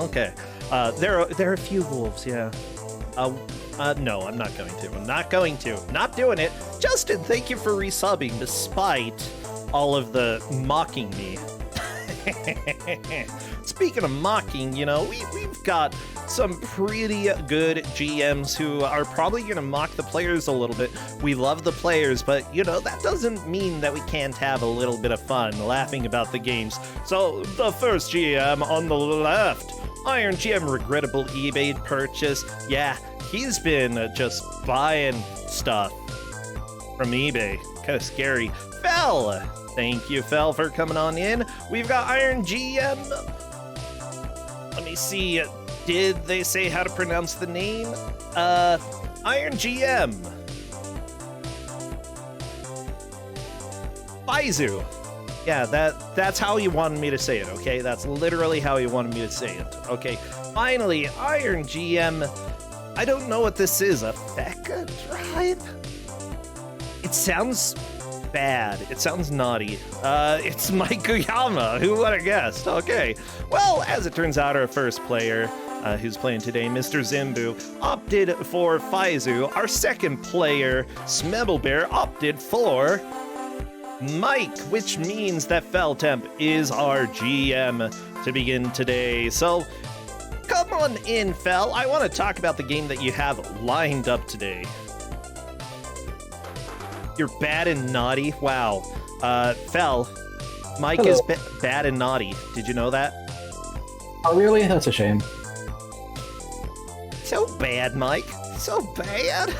Okay. There are a few wolves, yeah. No, I'm not going to. I'm not going to. Not doing it. Justin, thank you for resubbing despite all of the mocking me. Speaking of mocking, you know, we've got some pretty good GMs who are probably going to mock the players a little bit. We love the players, but, you know, that doesn't mean that we can't have a little bit of fun laughing about the games. So, the first GM on the left, Iron GM regrettable eBay purchase. Yeah, he's been just buying stuff from eBay. Kind of scary. Fel! Thank you, Fel, for coming on in. We've got Iron GM. Let me see. Did they say how to pronounce the name? Iron GM. Faizu. Yeah, that's how he wanted me to say it, okay? That's literally how he wanted me to say it. Okay, finally, Iron GM. I don't know what this is. A Feka tribe? It sounds bad. It sounds naughty. It's Mike Kuyama. Who would have guessed? Okay. Well, as it turns out, our first player who's playing today, Mr. Zimbu, opted for Faizu. Our second player, Smebelbear, opted for Mike, which means that Feltemp is our GM to begin today. So, come on in, Fel. I want to talk about the game that you have lined up today. You're bad and naughty? Wow. Fel, Mike Hello. is bad and naughty. Did you know that? Oh, really? That's a shame. So bad, Mike. So bad.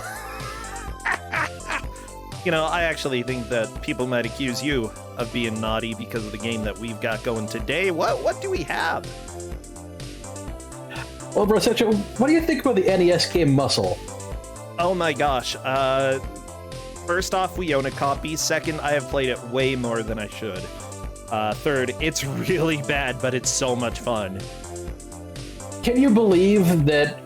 You know, I actually think that people might accuse you of being naughty because of the game that we've got going today. What do we have? Well, Brosecha, what do you think about the NES game Muscle? Oh my gosh. First off, we own a copy. Second, I have played it way more than I should. Third, it's really bad, but it's so much fun. Can you believe that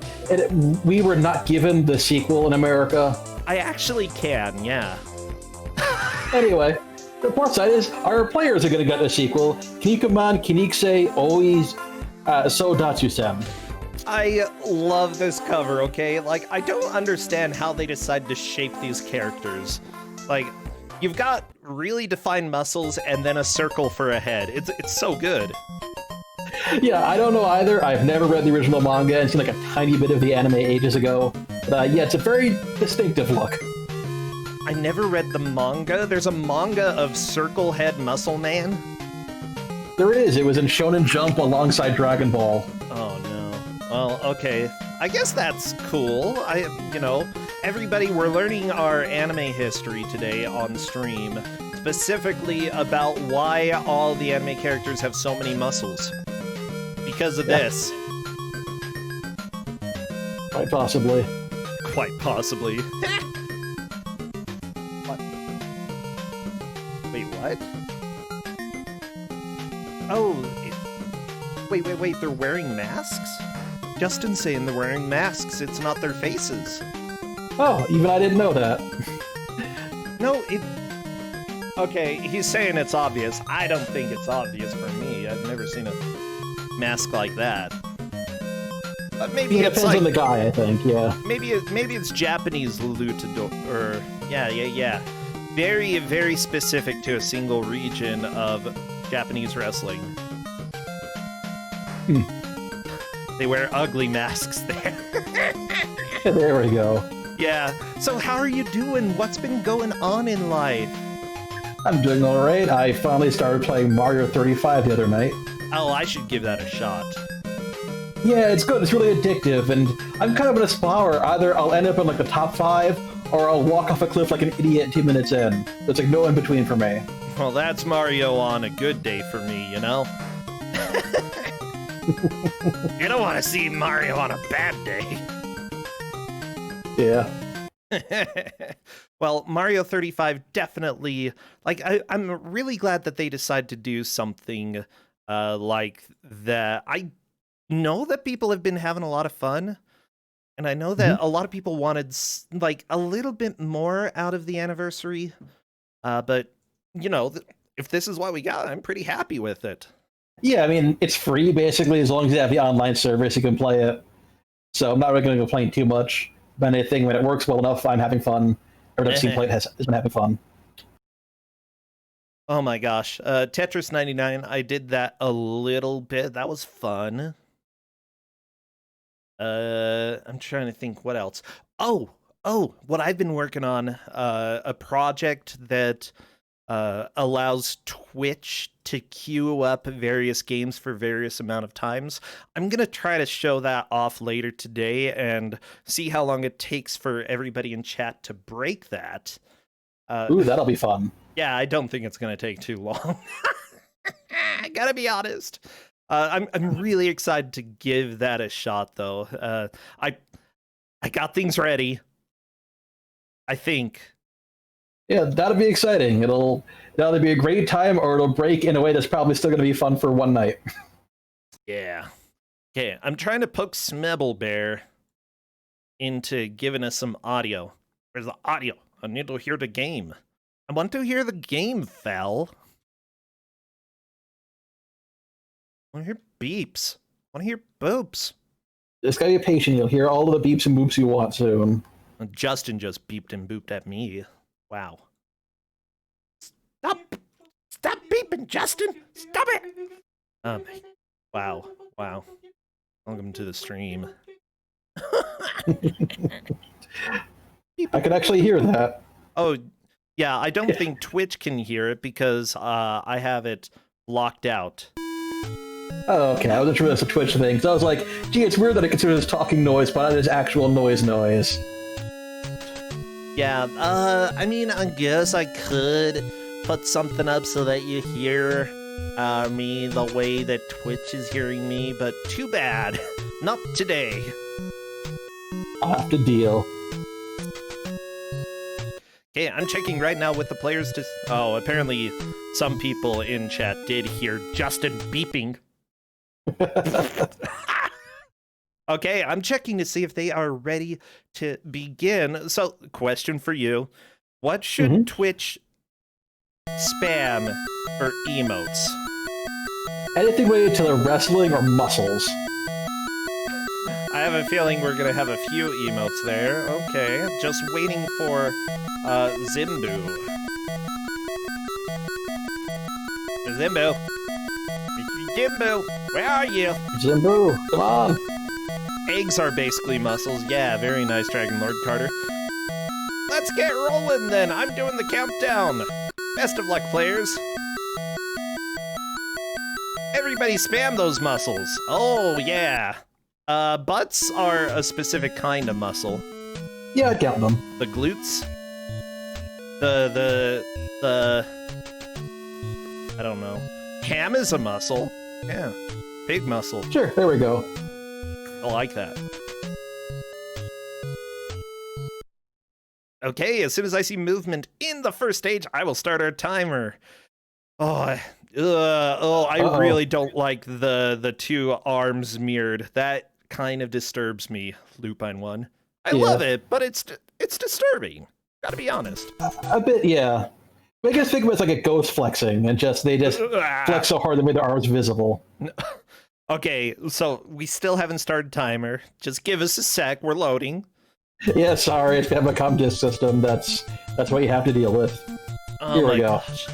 we were not given the sequel in America? I actually can, yeah. Anyway, the plus side is our players are going to get a sequel. Kinnikuman, Kinnikusei Oui Soudatsusen. I love this cover, okay? Like, I don't understand how they decide to shape these characters. Like, you've got really defined muscles and then a circle for a head. It's so good. Yeah, I don't know either. I've never read the original manga and seen like a tiny bit of the anime ages ago. Yeah, it's a very distinctive look. I never read the manga. There's a manga of Circle Head Muscle Man. There is. It was in Shonen Jump alongside Dragon Ball. Oh no. Well, okay. I guess that's cool. You know, everybody, we're learning our anime history today on stream, specifically about why all the anime characters have so many muscles. Because of this. Quite possibly. Quite possibly. What? Wait, what? Oh, wait, they're wearing masks? Justin's saying they're wearing masks, it's not their faces. Oh, even I didn't know that. No, okay, he's saying it's obvious. I don't think it's obvious for me. I've never seen a mask like that. But maybe It it's depends like... on the guy, I think, yeah. Maybe it's Japanese luchador, or... Yeah. Very, very specific to a single region of Japanese wrestling. They wear ugly masks there. There we go. Yeah. So how are you doing? What's been going on in life? I'm doing alright. I finally started playing Mario 35 the other night. Oh, I should give that a shot. Yeah, it's good. It's really addictive, and I'm kind of in a spot where either I'll end up in like the top 5, or I'll walk off a cliff like an idiot 2 minutes in. There's like no in between for me. Well, that's Mario on a good day for me, you know? You don't want to see Mario on a bad day. Yeah. Well, Mario 35 definitely, like, I'm really glad that they decide to do something like that. I know that people have been having a lot of fun, and I know that a lot of people wanted like a little bit more out of the anniversary, but you know, if this is what we got, I'm pretty happy with it. Yeah, I mean, it's free, basically, as long as you have the online service, you can play it. So I'm not really going to complain too much about anything. When it works well enough, I'm having fun. Everyone I've seen play it has been having fun. Oh my gosh. Tetris 99, I did that a little bit. That was fun. I'm trying to think what else. Oh, what I've been working on, a project that allows Twitch to queue up various games for various amount of times. I'm going to try to show that off later today and see how long it takes for everybody in chat to break that. Ooh, that'll be fun. Yeah, I don't think it's going to take too long. I gotta be honest. I'm really excited to give that a shot, though. I got things ready. I think. Yeah, that'll be exciting. It'll either be a great time or it'll break in a way that's probably still going to be fun for one night. Yeah. Okay, I'm trying to poke Smebble Bear into giving us some audio. Where's the audio? I need to hear the game. I want to hear the game, Fel. I want to hear beeps. I want to hear boops. Just gotta be patient. You'll hear all of the beeps and boops you want soon. Justin just beeped and booped at me. Wow. Stop beeping, Justin! Stop it! Wow. Welcome to the stream. I can actually hear that. Oh, yeah, I don't think Twitch can hear it because I have it blocked out. Oh, okay. I wasn't sure that's a Twitch thing. So I was like, gee, it's weird that I consider this talking noise, but not this actual noise. Yeah, I mean, I guess I could put something up so that you hear me the way that Twitch is hearing me, but too bad. Not today. I'll have to deal. Okay, I'm checking right now with the players to... Oh, apparently some people in chat did hear Justin beeping. Okay, I'm checking to see if they are ready to begin. So, question for you. What should Twitch spam for emotes? Anything related to the wrestling or muscles. I have a feeling we're going to have a few emotes there. Okay, just waiting for Zimbu. Zimbu! Zimbu! Where are you? Zimbu, come on! Eggs are basically muscles. Yeah, very nice, Dragon Lord Carter. Let's get rolling then. I'm doing the countdown. Best of luck, players. Everybody spam those muscles. Oh, yeah. Butts are a specific kind of muscle. Yeah, I count them. The glutes. I don't know. Ham is a muscle. Yeah. Big muscle. Sure, there we go. I like that. Okay, as soon as I see movement in the first stage, I will start our timer. I really don't like the two arms mirrored. That kind of disturbs me, Lupine 1. I love it, but it's disturbing. Gotta be honest. A bit, yeah. I guess think of it as like a ghost flexing, and they just flex so hard they made their arms visible. Okay, so we still haven't started timer. Just give us a sec. We're loading. Yeah, sorry, it's kind of a com disc system. That's what you have to deal with. Oh Here we my go. Gosh.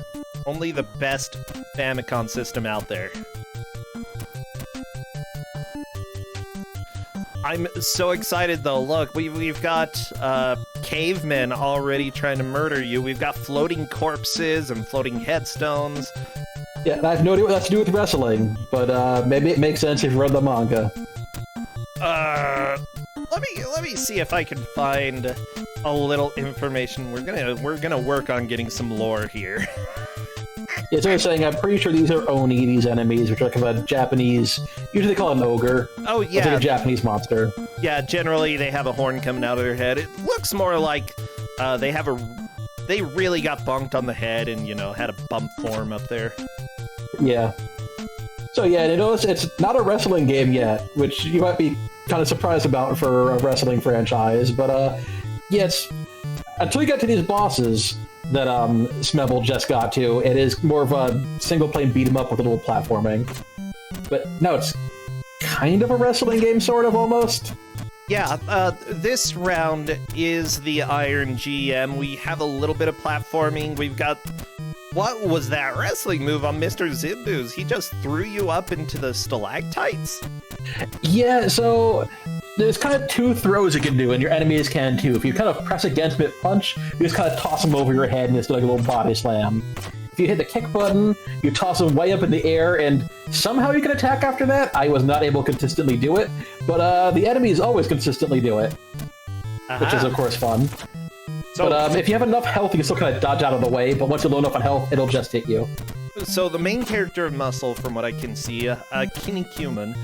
Only the best Famicom system out there. I'm so excited though. Look, we've got cavemen already trying to murder you. We've got floating corpses and floating headstones. Yeah, and I have no idea what that's to do with wrestling, but maybe it makes sense if you read the manga. Let me see if I can find a little information. We're gonna work on getting some lore here. Yeah, so I'm saying I'm pretty sure these are Oni, these enemies, which are kind of a Japanese. Usually they call it an ogre. Oh yeah, it's like a Japanese monster. Yeah, generally they have a horn coming out of their head. It looks more like they really got bonked on the head and had a bump form up there. Yeah. So yeah, you notice it's not a wrestling game yet, which you might be kind of surprised about for a wrestling franchise. But yeah, it's until you get to these bosses that Smebble just got to, it is more of a single plane beat 'em up with a little platforming. but now it's kind of a wrestling game, sort of, almost. Yeah, this round is the Iron GM. We have a little bit of platforming. We've got... What was that wrestling move on Mr. Zimbu's? He just threw you up into the stalactites? Yeah, so there's kind of two throws you can do, and your enemies can too. If you kind of press against mid-punch, you just kind of toss them over your head and it's like a little body slam. If you hit the kick button, you toss them way up in the air, and somehow you can attack after that. I was not able to consistently do it, but the enemies always consistently do it, which is, of course, fun. So, but if you have enough health, you can still kind of dodge out of the way, but once you're low enough on health, it'll just hit you. So the main character of Muscle, from what I can see, Kinnikuman,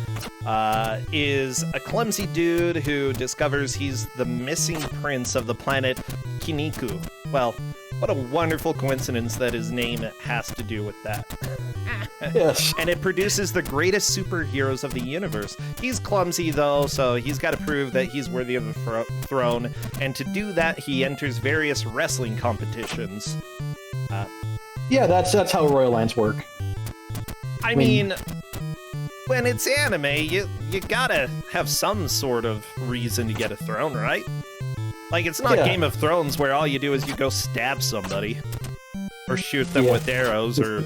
is a clumsy dude who discovers he's the missing prince of the planet Kinniku. Well, what a wonderful coincidence that his name has to do with that. Yes. And it produces the greatest superheroes of the universe. He's clumsy, though, so he's got to prove that he's worthy of the throne. And to do that, he enters various wrestling competitions. Yeah, that's how Royal Lands work. I mean, when it's anime, you gotta have some sort of reason to get a throne, right? Like, it's not Game of Thrones where all you do is you go stab somebody. Or shoot them with arrows, or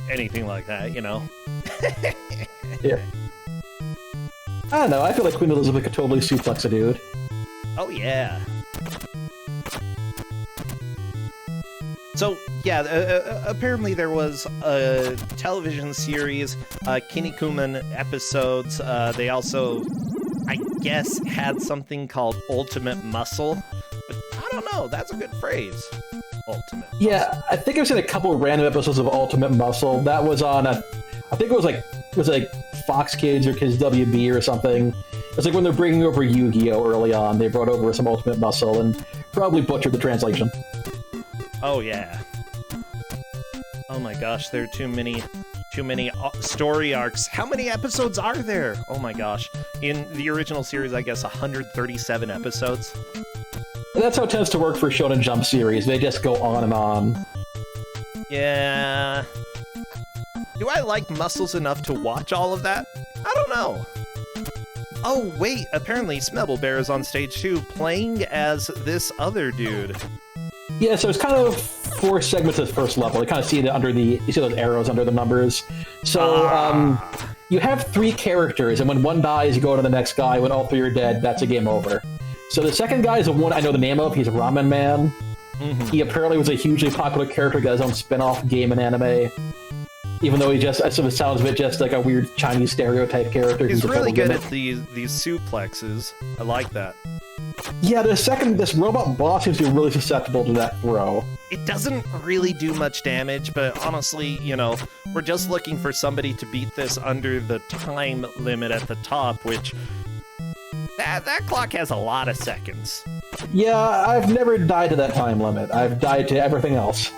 anything like that, you know? Yeah. I don't know, I feel like Queen Elizabeth could totally suplex a dude. Oh, yeah. So, yeah, apparently there was a television series, Kinnikuman episodes. They also, I guess, had something called Ultimate Muscle. But I don't know, that's a good phrase. Ultimate Muscle. Yeah, I think I've seen a couple of random episodes of Ultimate Muscle. That was on I think it was like Fox Kids or Kids WB or something. It's like when they're bringing over Yu-Gi-Oh! Early on, they brought over some Ultimate Muscle and probably butchered the translation. Oh, yeah. Oh my gosh, there are too many story arcs. How many episodes are there? Oh my gosh. In the original series, I guess 137 episodes. That's how it tends to work for Shonen Jump series. They just go on and on. Yeah. Do I like Muscles enough to watch all of that? I don't know. Oh, wait, apparently Smebble Bear is on stage too, playing as this other dude. Yeah, so it's kind of 4 segments of the first level. You kind of see it you see those arrows under the numbers. So you have 3 characters, and when one dies, you go to the next guy. When all 3 are dead, that's a game over. So the second guy is the one I know the name of. He's Ramen Man. Mm-hmm. He apparently was a hugely popular character, got his own spin-off game in anime. Even though he just, it sounds a bit just like a weird Chinese stereotype character. He's really good at these suplexes. I like that. Yeah, this robot boss seems to be really susceptible to that throw. It doesn't really do much damage, but honestly, you know, we're just looking for somebody to beat this under the time limit at the top, which... That clock has a lot of seconds. Yeah, I've never died to that time limit. I've died to everything else.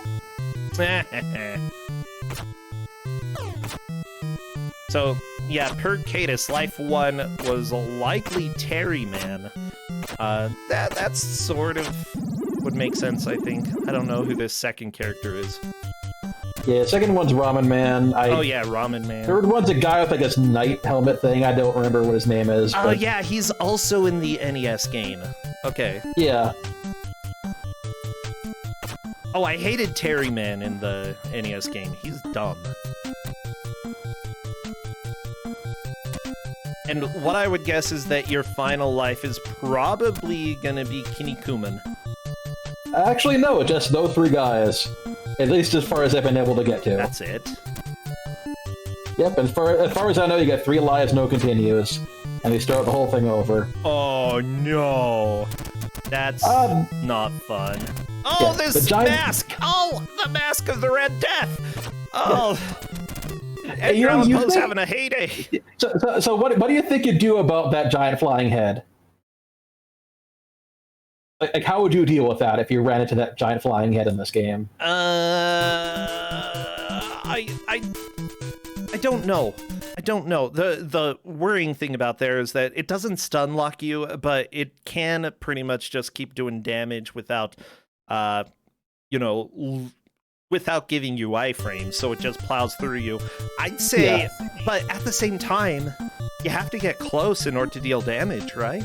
So, yeah, per Cadus, Life 1 was likely Terry Man. That's sort of would make sense, I think. I don't know who this second character is. Yeah, second one's Ramen Man. Oh yeah, Ramen Man. Third one's a guy with like this knight helmet thing. I don't remember what his name is. Oh yeah, he's also in the NES game. Okay. Yeah. Oh, I hated Terry Man in the NES game. He's dumb. And what I would guess is that your final life is probably gonna be Kinnikuman. Actually, no, just those 3 guys. At least as far as I've been able to get to. That's it? Yep, as far as I know, you got 3 lives, no continues. And they start the whole thing over. Oh, no. That's not fun. Oh, yeah, this mask! Oh, the Mask of the Red Death! Oh... Yeah. Edgar Allan Poe's having a heyday. So what do you think you'd do about that giant flying head? Like, how would you deal with that if you ran into that giant flying head in this game? I don't know. I don't know. The worrying thing about there is that it doesn't stun lock you, but it can pretty much just keep doing damage without, without giving you iframes, so it just plows through you. I'd say, but at the same time, you have to get close in order to deal damage, right?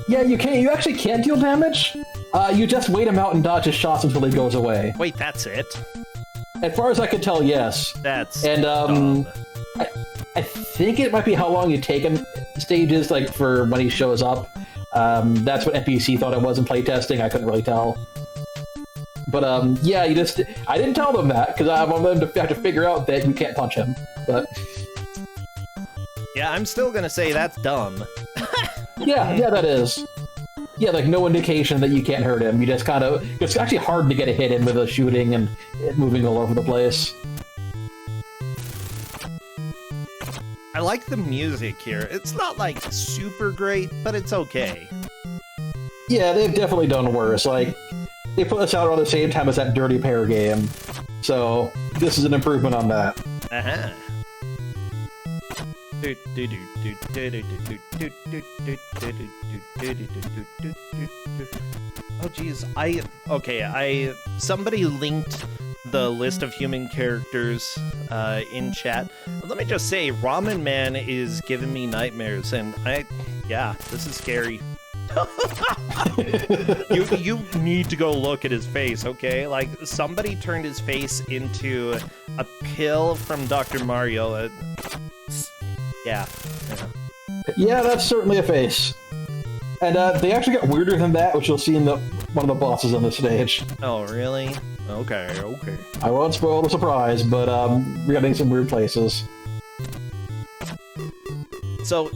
Yeah, you can't. You actually can't deal damage. You just wait him out and dodge his shots until he goes away. Wait, that's it? As far as I can tell, yes. That's and dumb. I think it might be how long you take him stages, like for when he shows up. That's what NPC thought it was in playtesting. I couldn't really tell. But yeah, I didn't tell them that because I wanted them to have to figure out that you can't punch him. But yeah, I'm still gonna say that's dumb. yeah, that is. Yeah, like no indication that you can't hurt him. You just kind of... It's actually hard to get a hit in with a shooting and moving all over the place. I like the music here. It's not, like, super great, but it's okay. Yeah, they've definitely done worse. Like, they put this out around the same time as that Dirty Pair game. So, this is an improvement on that. Uh-huh. Oh geez, somebody linked the list of human characters in chat. Let me just say, Ramen Man is giving me nightmares, and this is scary. you need to go look at his face, okay? Like, somebody turned his face into a pill from Dr. Mario. Yeah, that's certainly a face. And they actually got weirder than that, which you'll see in one of the bosses on the stage. Oh, really? Okay. I won't spoil the surprise, but we're getting some weird places. So,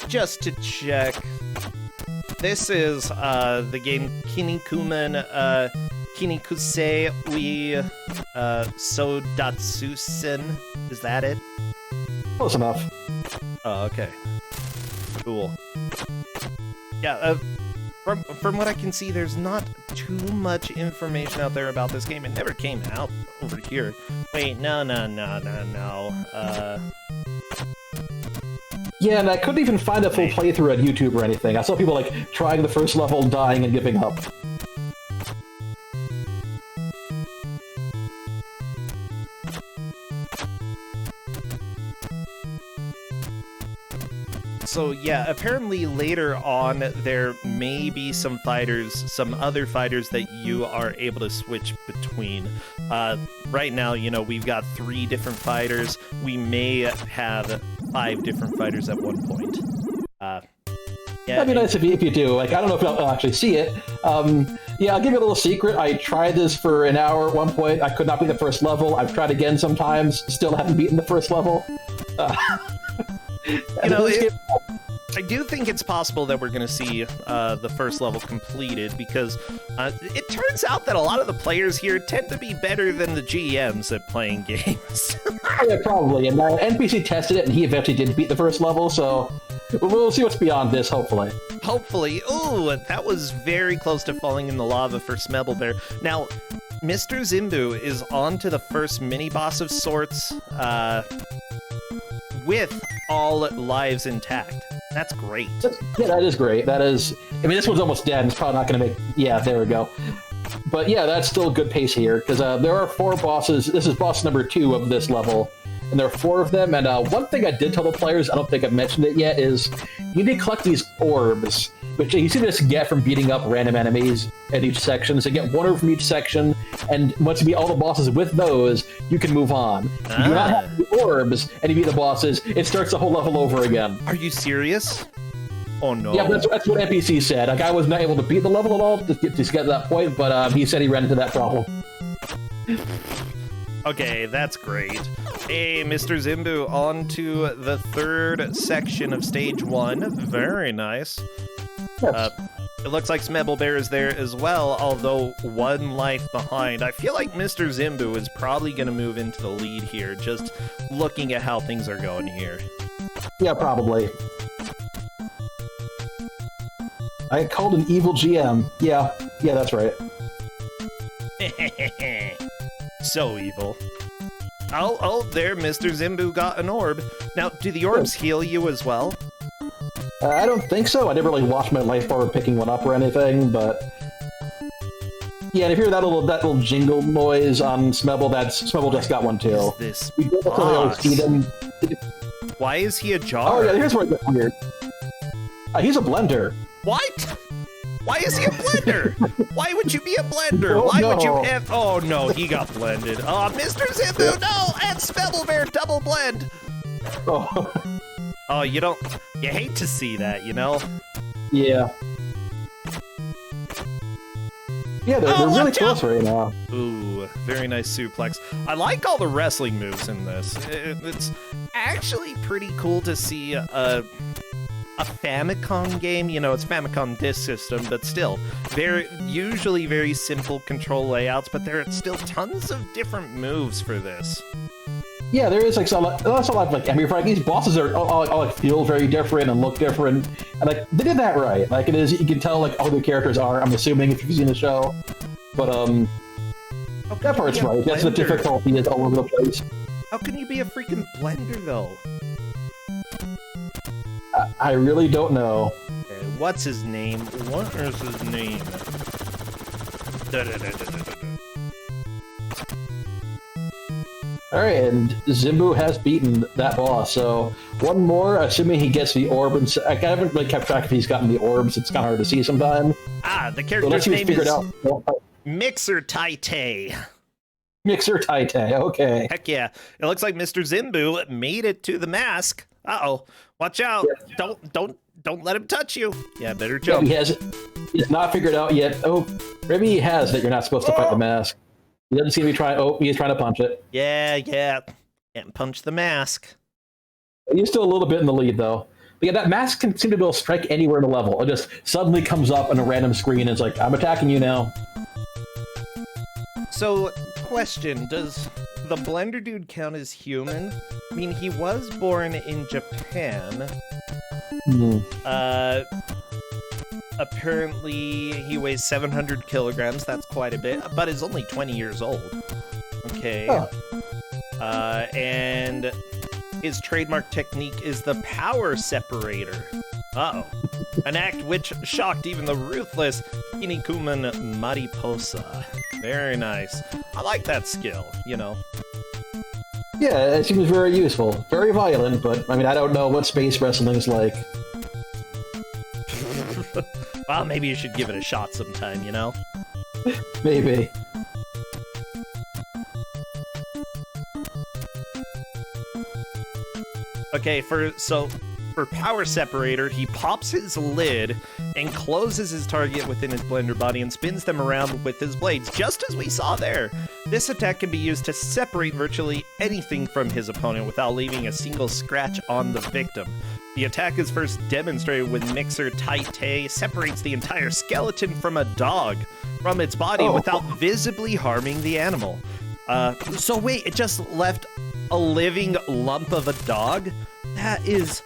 just to check, this is the game Kinnikuman, Kinnikusei Oui Soudatsusen. Is that it? Close enough. Oh, okay. Cool. Yeah, from what I can see, there's not too much information out there about this game. It never came out over here. Wait, no. Yeah, and I couldn't even find a full playthrough on YouTube or anything. I saw people, like, trying the first level, dying, and giving up. So yeah, apparently later on there may be some other fighters that you are able to switch between. Right now, we've got 3 different fighters. We may have 5 different fighters at one point. Yeah, that'd be nice if you do. Like, I don't know if I'll actually see it. Yeah, I'll give you a little secret. I tried this for an hour at one point. I could not beat the first level. I've tried again sometimes. Still haven't beaten the first level. I do think it's possible that we're going to see the first level completed because it turns out that a lot of the players here tend to be better than the GMs at playing games. Yeah, probably. And NPC tested it, and he eventually did beat the first level, so we'll see what's beyond this, hopefully. Hopefully. Ooh, that was very close to falling in the lava for Smebelbear. Now, Mr. Zimbu is on to the first mini-boss of sorts with all lives intact. That's great. Yeah, that is great. That is... I mean, this one's almost dead, and it's probably not going to make... Yeah, there we go. But yeah, that's still a good pace here, because there are 4 bosses. This is boss number 2 of this level, and there are 4 of them. And one thing I did tell the players, I don't think I've mentioned it yet, is you need to collect these orbs, which you see this get from beating up random enemies at each section. So you get 1 orb from each section, and once you beat all the bosses with those, you can move on. If you do not have the orbs, and you beat the bosses, it starts the whole level over again. Are you serious? Oh no. Yeah, that's what NPC said. Like, I was not able to beat the level at all to get to that point, but he said he ran into that problem. Okay, that's great. Hey, Mr. Zimbu, on to the 3rd section of stage 1. Very nice. Yes. It looks like Smebelbear is there as well, although 1 life behind. I feel like Mr. Zimbu is probably going to move into the lead here, just looking at how things are going here. Yeah, probably. I called an evil GM. Yeah, that's right. So evil. Oh, there, Mr. Zimbu got an orb. Now, do the orbs heal you as well? I don't think so. I never really watched my life bar picking one up or anything, but... Yeah, and if you hear that little jingle noise on Smebble, Smebble just got one too. This We don't really always see them. Why is he a jar? Oh yeah, here's where it gets weird. He's a blender. What? Why is he a blender? Why would you be a blender? Oh, Why no. would you have... Oh, no, he got blended. Oh, Mr. Zimbu, no! And Smebble double blend! Oh. Oh, you don't... You hate to see that, you know? Yeah. Yeah, they're really close right now. Ooh, very nice suplex. I like all the wrestling moves in this. It's actually pretty cool to see a Famicom game. You know, it's Famicom disk system, but still, usually very simple control layouts, but there are still tons of different moves for this. Yeah, there is like a lot of like, I mean, like these bosses are all like feel very different and look different, and like they did that right. Like it is, you can tell like all the characters are. I'm assuming if you've seen the show, but that part's right. That's the difficulty is all over the place. How can you be a freaking blender though? I really don't know. Okay, what's his name? What is his name? Alright, and Zimbu has beaten that boss, so one more, assuming he gets the orb, and I haven't really kept track if he's gotten the orbs, it's kind of hard to see sometimes. Ah, the So character's name is out. Mixer Taite. Mixer Taite, okay. Heck yeah. It looks like Mr. Zimbu made it to the mask. Uh-oh. Watch out. Yeah. Don't let him touch you. Yeah, better jump. Yeah, he's not figured out yet. Oh, maybe he has that you're not supposed to fight the mask. He doesn't seem to be trying. Oh, he's trying to punch it. Yeah. Can't punch the mask. He's still a little bit in the lead, though. But yeah, that mask can seem to be able to strike anywhere in the level. It just suddenly comes up on a random screen and it's like, I'm attacking you now. So, question, does the Blender Dude count as human? I mean, he was born in Japan. Apparently he weighs 700 kilograms, that's quite a bit, but is only 20 years old. Okay. Oh. And his trademark technique is the power separator. Uh-oh. An act which shocked even the ruthless Kinnikuman Mariposa. Very nice. I like that skill, you know. Yeah, it seems very useful. Very violent, but, I mean, I don't know what space wrestling's like. Well, maybe you should give it a shot sometime, you know? Maybe. Okay, for power separator, he pops his lid and closes his target within his blender body and spins them around with his blades, just as we saw there. This attack can be used to separate virtually anything from his opponent without leaving a single scratch on the victim. The attack is first demonstrated when Mixer Taite separates the entire skeleton from a dog from its body without visibly harming the animal. So wait, it just left a living lump of a dog? That is...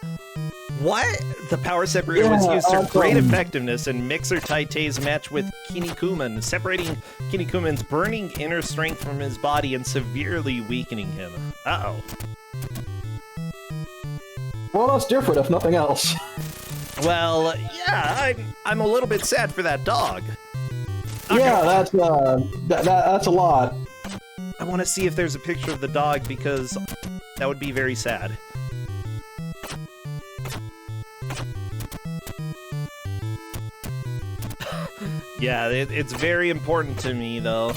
What? The power separator was used to great effectiveness in Mixer Taite's match with Kinnikuman, separating Kinnikuman's burning inner strength from his body and severely weakening him. Uh-oh. Well, that's different, if nothing else. Well, yeah, I'm a little bit sad for that dog. Yeah, that's a lot. I want to see if there's a picture of the dog because that would be very sad. Yeah, it's very important to me, though.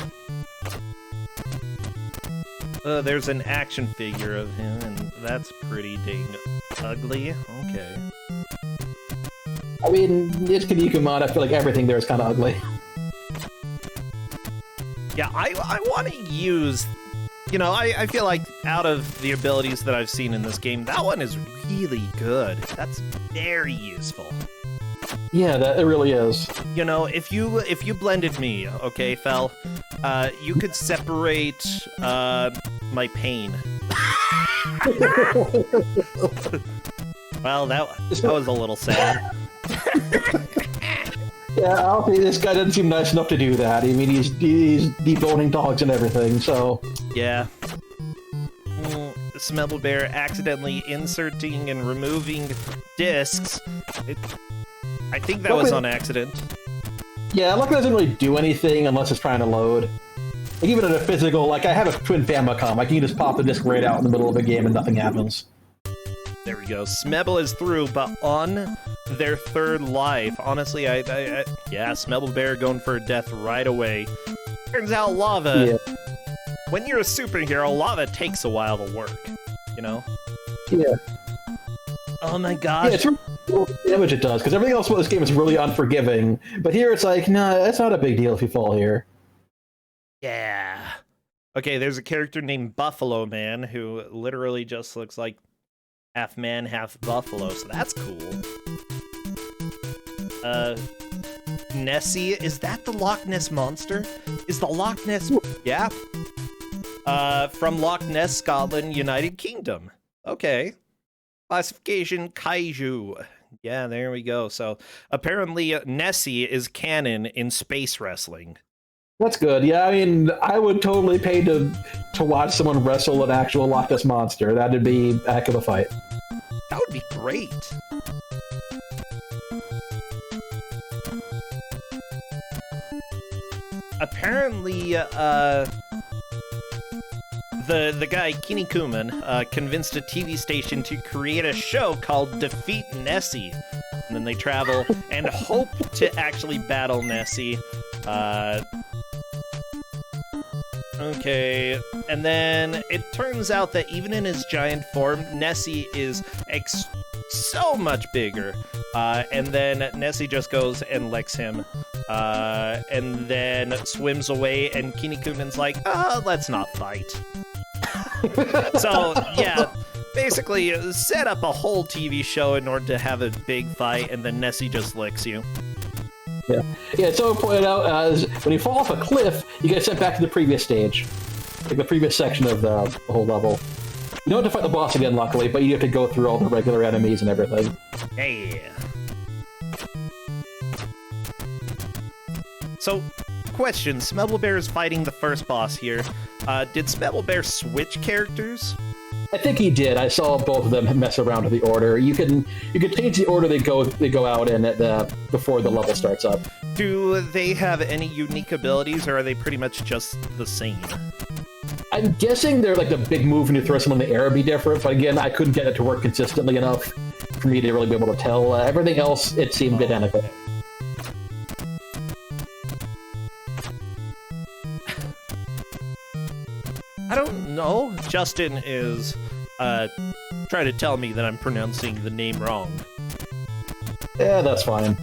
There's an action figure of him, and that's pretty dang ugly. Okay. I mean, it's Kinnikuman. I feel like everything there is kind of ugly. Yeah, I want to use... You know, I feel like out of the abilities that I've seen in this game, that one is really good. That's very useful. Yeah, it really is. You know, if you blended me, okay, Fel, you could separate my pain. Well, that was a little sad. Yeah, I'll say this guy doesn't seem nice enough to do that. I mean, he's deboning dogs and everything, so... Yeah. Smebble Bear accidentally inserting and removing discs. I think that was on accident. Yeah, luckily it doesn't really do anything unless it's trying to load. Like, even in a physical, like I have a twin Famicom, I can just pop the disc right out in the middle of a game and nothing happens. There we go. Smebble is through, but on their third life. Honestly, yeah, Smebble Bear going for a death right away. Turns out lava, when you're a superhero, lava takes a while to work, you know? Yeah. Oh my gosh. Yeah, it's really cool the damage it does, because everything else about this game is really unforgiving. But here it's like, nah, that's not a big deal if you fall here. Yeah. Okay, there's a character named Buffalo Man who literally just looks like half man, half buffalo, so that's cool. Nessie, is that the Loch Ness Monster? Is the Loch Ness... Yeah. From Loch Ness, Scotland, United Kingdom. Okay. Classification, Kaiju. Yeah, there we go. So, apparently, Nessie is canon in space wrestling. That's good. Yeah, I mean, I would totally pay to watch someone wrestle an actual Loch Ness Monster. That'd be a heck of a fight. That would be great. Apparently, the guy, Kinnikuman, convinced a TV station to create a show called Defeat Nessie. And then they travel and hope to actually battle Nessie. Okay, and then it turns out that even in his giant form, Nessie is so much bigger. And then Nessie just goes and licks him, and then swims away, and Kinnikuman's like, let's not fight. So, yeah, basically set up a whole TV show in order to have a big fight, and then Nessie just licks you. Yeah, someone pointed out, when you fall off a cliff, you get sent back to the previous stage. Like the previous section of the whole level. You don't have to fight the boss again, luckily, but you have to go through all the regular enemies and everything. Hey. So, question, Smebble Bear is fighting the first boss here. Did Smebble Bear switch characters? I think he did. I saw both of them mess around with the order. You can change the order they go out in before the level starts up. Do they have any unique abilities, or are they pretty much just the same? I'm guessing they're like the big move when you throw someone in the air would be different, but again, I couldn't get it to work consistently enough for me to really be able to tell. Everything else, it seemed identical. I don't know. Justin is trying to tell me that I'm pronouncing the name wrong. Yeah, that's fine.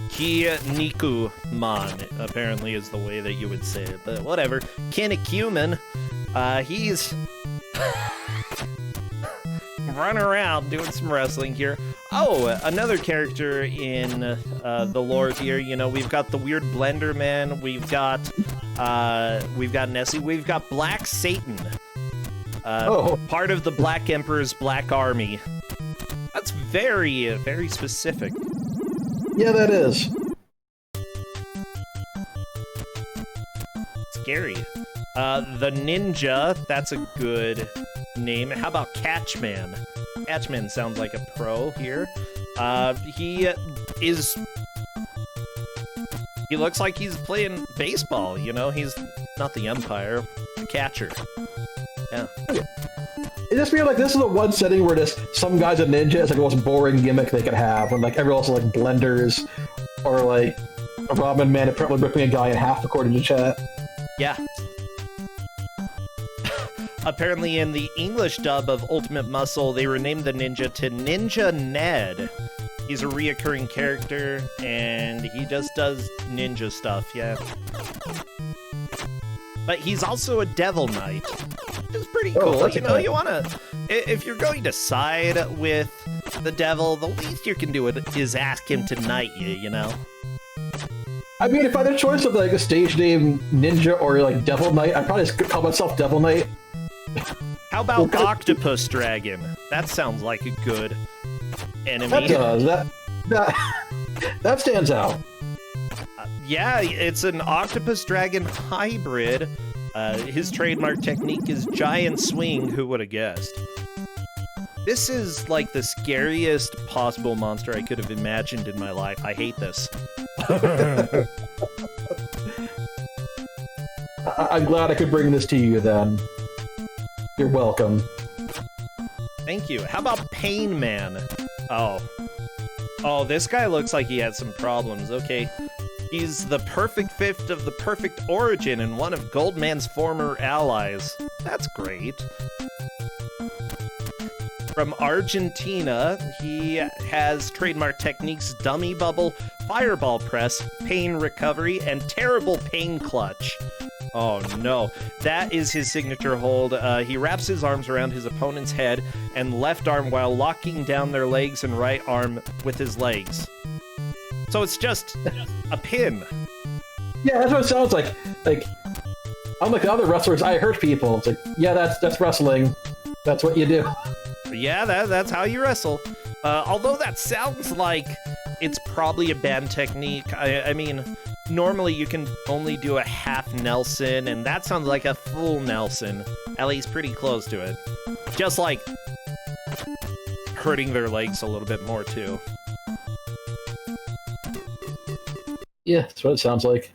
Kinnikuman apparently is the way that you would say it, but whatever. Kinnikuman, he's running around doing some wrestling here. Oh, another character in the lore here. You know, we've got the weird Blender Man. We've got Nessie. We've got Black Satan. Part of the Black Emperor's Black Army. That's very, very specific. Yeah, that is. Scary. The Ninja, that's a good name. How about Catchman? Catchman sounds like a pro here. He looks like he's playing baseball, you know? He's not the umpire, the catcher. Yeah. It just feels like this is the one setting where just some guy's a ninja. It's like the most boring gimmick they could have, when like everyone else is like blenders, or like a Robin Man apparently ripping a guy in half according to chat. Yeah. Apparently in the English dub of Ultimate Muscle, they renamed the ninja to Ninja Ned. He's a reoccurring character, and he just does ninja stuff, yeah. But he's also a Devil Knight, which is pretty cool. You know, you wanna... If you're going to side with the devil, the least you can do is ask him to knight you, you know? I mean, if I had a choice of like a stage name Ninja or like Devil Knight, I'd probably just call myself Devil Knight. How about Octopus Dragon? That sounds like a good enemy. That does. That stands out. Yeah, it's an Octopus Dragon hybrid. His trademark technique is Giant Swing, who would have guessed? This is like the scariest possible monster I could have imagined in my life. I hate this. I'm glad I could bring this to you then. You're welcome. Thank you. How about Pain Man? Oh. Oh, this guy looks like he had some problems. Okay. He's the perfect fifth of the perfect origin and one of Goldman's former allies. That's great. From Argentina, he has trademark techniques Dummy Bubble, Fireball Press, Pain Recovery, and Terrible Pain Clutch. Oh no, that is his signature hold. He wraps his arms around his opponent's head and left arm while locking down their legs and right arm with his legs. So it's just a pin. Yeah, that's what it sounds like. Like, unlike the other wrestlers, I hurt people. It's like, yeah, that's wrestling. That's what you do. Yeah, that's how you wrestle. Although that sounds like it's probably a bad technique. I mean, normally you can only do a half Nelson, and that sounds like a full Nelson. At least pretty close to it. Just like hurting their legs a little bit more, too. Yeah, that's what it sounds like.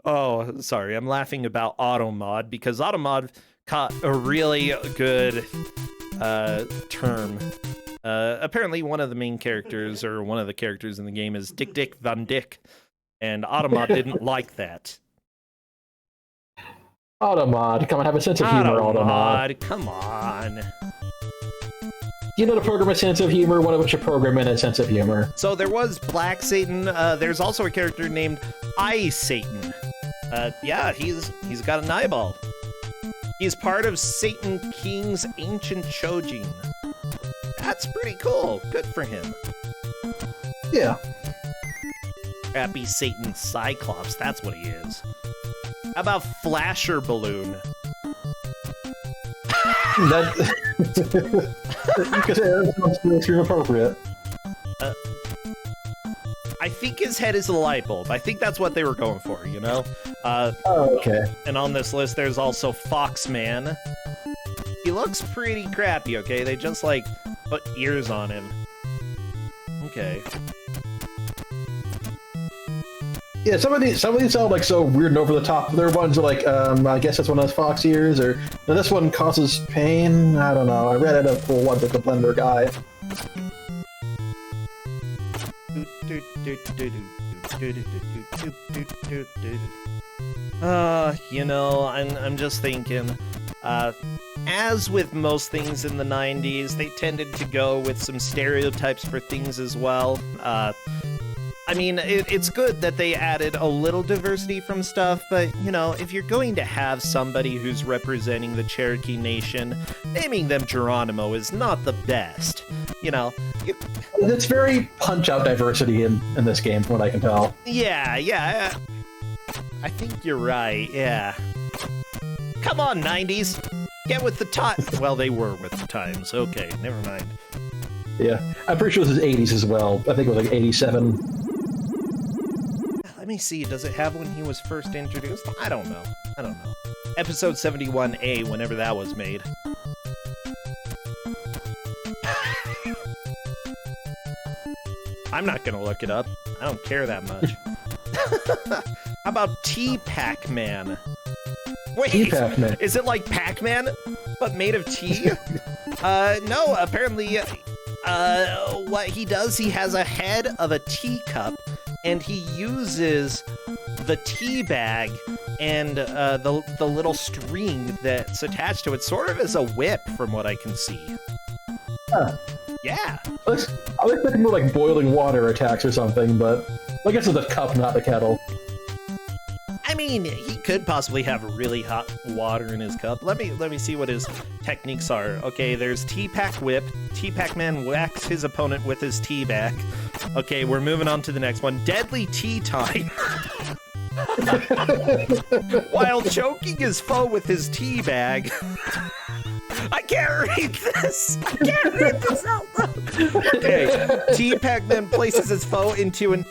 Oh, sorry, I'm laughing about Automod because Automod caught a really good term. Apparently one of the main characters, or one of the characters in the game, is Dick Van Dyck, and Automod didn't like that. Automod, come on, have a sense of humor, Automod. Come on. You know to program a sense of humor, why don't you program in a sense of humor? So there was Black Satan, there's also a character named Eye Satan. Yeah, he's got an eyeball. He's part of Satan King's ancient Chojin. That's pretty cool. Good for him. Yeah. Crappy Satan Cyclops, that's what he is. How about Flasher Balloon? That because it sounds extremely appropriate. I think his head is a light bulb. I think that's what they were going for, you know? Oh, okay. And on this list, there's also Foxman. He looks pretty crappy, okay? They just, like, put ears on him. Okay. Yeah, some of these sound like so weird and over the top. There are ones that, like, I guess that's one of those fox ears, or now this one causes pain. I don't know. I read it for one with the Blender guy. You know, I'm just thinking, as with most things in the 90s, they tended to go with some stereotypes for things as well. I mean, it's good that they added a little diversity from stuff, but, you know, if you're going to have somebody who's representing the Cherokee Nation, naming them Geronimo is not the best. You know, it's very punch-out diversity in this game, from what I can tell. Yeah. I think you're right, yeah. Come on, 90s! Get with the times. Well, they were with the times. Okay, never mind. Yeah, I'm pretty sure this is 80s as well. I think it was like 87. Let me see, does it have when he was first introduced? I don't know. Episode 71A, whenever that was made. I'm not gonna look it up. I don't care that much. How about T-Pac-Man? Wait, T-Pac-Man. Is it like Pac-Man, but made of tea? No, apparently, what he does, he has a head of a teacup, and he uses the tea bag and the little string that's attached to it sort of as a whip, from what I can see. Huh. Yeah. I was thinking more like boiling water attacks or something, but I guess it's a cup, not the kettle. I mean, he could possibly have really hot water in his cup. Let me see what his techniques are. Okay, there's T-Pac Whip. T-Pac-Man whacks his opponent with his tea bag. Okay, we're moving on to the next one. Deadly Tea Time. While choking his foe with his tea bag. I can't read this. I can't read this out loud. Okay, T-Pac-Man places his foe into an...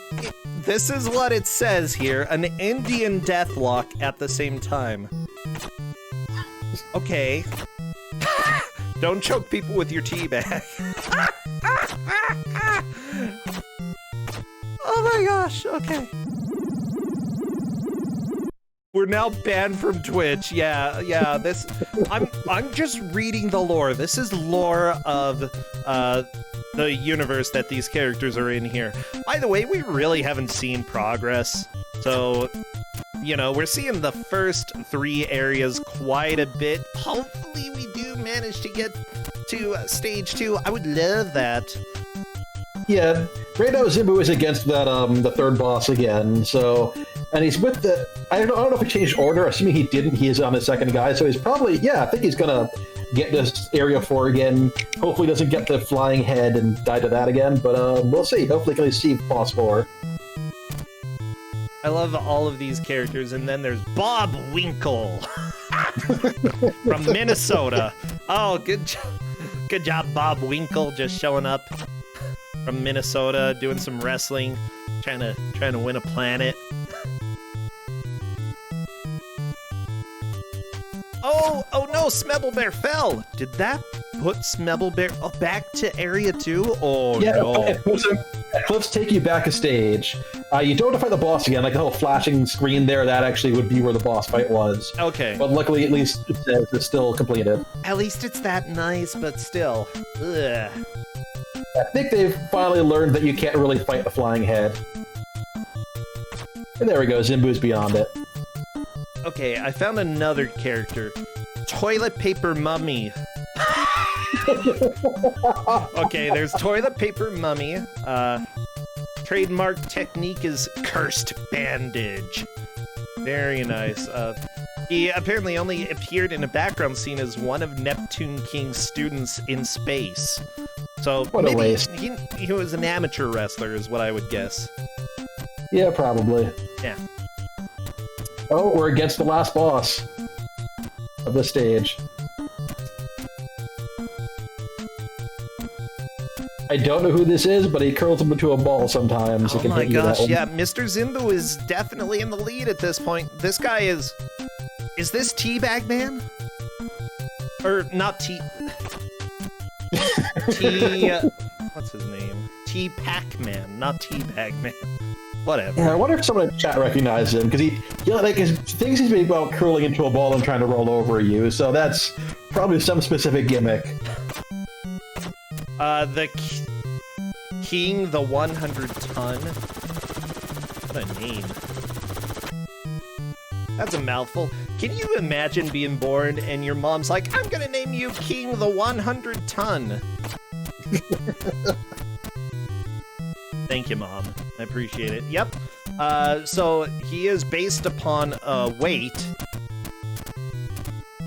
This is what it says here. An Indian deathlock at the same time. Okay. Don't choke people with your tea bag. Oh my gosh, okay. We're now banned from Twitch. Yeah, this I'm just reading the lore. This is lore of the universe that these characters are in here. By the way, we really haven't seen progress. So, you know, we're seeing the first 3 areas quite a bit. Hopefully we do manage to get to stage 2. I would love that. Yeah, right now Zimbu is against that the 3rd boss again, so, and he's with the, I don't know if he changed order, assuming he didn't, he is on the 2nd guy, so he's probably, yeah, I think he's gonna get this area 4 again, hopefully doesn't get the flying head and die to that again, but we'll see, hopefully can see boss 4. I love all of these characters, and then there's Bob Winkle from Minnesota. Oh, good job, Bob Winkle, just showing up from Minnesota, doing some wrestling, trying to win a planet. Oh no, Smebblebear fell. Did that put Smebblebear back to area 2? Oh yeah, no. Let's take you back a stage. You don't have to fight the boss again, like the whole flashing screen there, that actually would be where the boss fight was. Okay. But luckily, at least it's still completed. At least it's that nice, but still. Ugh. I think they've finally learned that you can't really fight the flying head. And there we go, Zimbu's beyond it. Okay, I found another character. Toilet Paper Mummy. Okay, there's Toilet Paper Mummy. Trademark technique is Cursed Bandage. Very nice. He apparently only appeared in a background scene as one of Neptune King's students in space. So what a waste. He was an amateur wrestler is what I would guess. Yeah, probably. Yeah. Oh, we're against the last boss of the stage. I don't know who this is, but he curls him into a ball sometimes. Oh my gosh, yeah, Mr. Zimbu is definitely in the lead at this point. This guy is this Teabag Man? Or not what's his name? T-Pac-Man, not Teabag Man. Whatever. Yeah, I wonder if someone in chat recognizes him, because he like his things he's been about curling into a ball and trying to roll over you, so that's probably some specific gimmick. The King the 100-ton. What a name. That's a mouthful. Can you imagine being born and your mom's like, I'm gonna name you King the 100-ton. Thank you, Mom. I appreciate it. Yep. So he is based upon weight,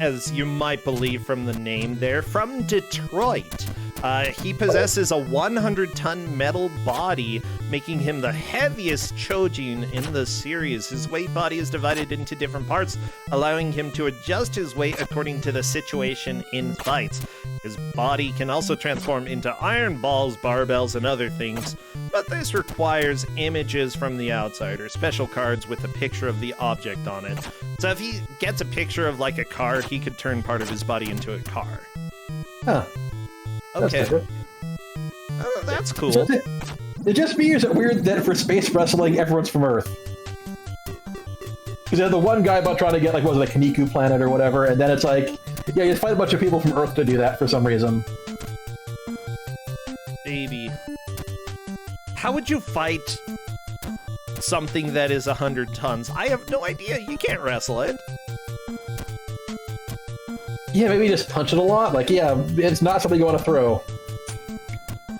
as you might believe from the name there, from Detroit. He possesses a 100-ton metal body, making him the heaviest Chojin in the series. His weight body is divided into different parts, allowing him to adjust his weight according to the situation in fights. His body can also transform into iron balls, barbells, and other things, but this requires images from the outside, or special cards with a picture of the object on it. So if he gets a picture of, like, a car, he could turn part of his body into a car. Huh. Okay. Oh, that's cool. It just me, or is it weird that for space wrestling, everyone's from Earth? Because the one guy about trying to get, like, what was it, a Kinniku planet or whatever, and then it's like, yeah, you find a bunch of people from Earth to do that for some reason. Baby. How would you fight something that is 100 tons? I have no idea. You can't wrestle it. Yeah, maybe just punch it a lot. Like, yeah, it's not something you want to throw.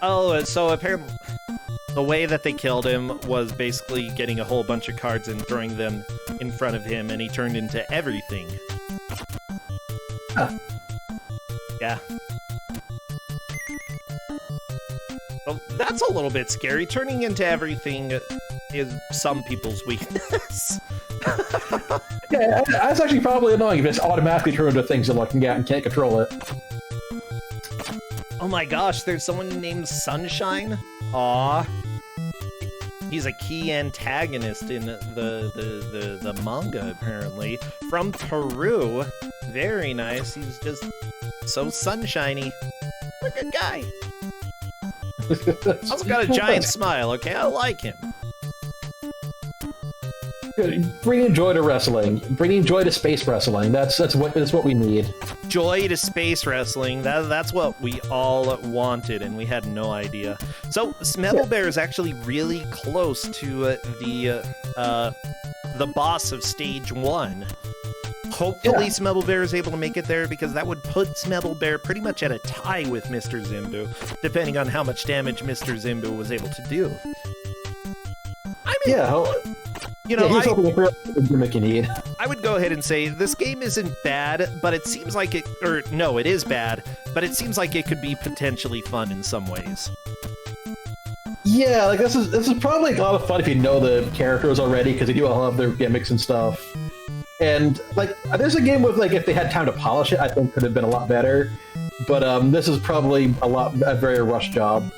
Oh, so apparently the way that they killed him was basically getting a whole bunch of cards and throwing them in front of him, and he turned into everything. Huh. Yeah. Well, that's a little bit scary. Turning into everything is some people's weakness. Yeah, that's actually probably annoying if it's automatically turned into things you're looking at and can't control it. Oh my gosh, there's someone named Sunshine. Aw. He's a key antagonist in the manga, apparently. From Peru. Very nice. He's just So sunshiny. What a good guy. Also got a giant smile, okay? I like him. Bringing joy to wrestling, bringing joy to space wrestling. That's what we need. Joy to space wrestling. That's what we all wanted, and we had no idea. So Smebelbear is actually really close to the boss of stage 1. Hopefully Smebelbear is able to make it there, because that would put Smebelbear pretty much at a tie with Mr. Zimbu, depending on how much damage Mr. Zimbu was able to do. I mean, you know, he's hoping for the gimmick you need. I would go ahead and say this game isn't bad, but it seems like it, or no, it is bad, but it seems like it could be potentially fun in some ways. Yeah, like this is probably a lot of fun if you know the characters already, because they do all have their gimmicks and stuff. And like, there's a game with like, if they had time to polish it, I think could have been a lot better. But this is probably a very rushed job.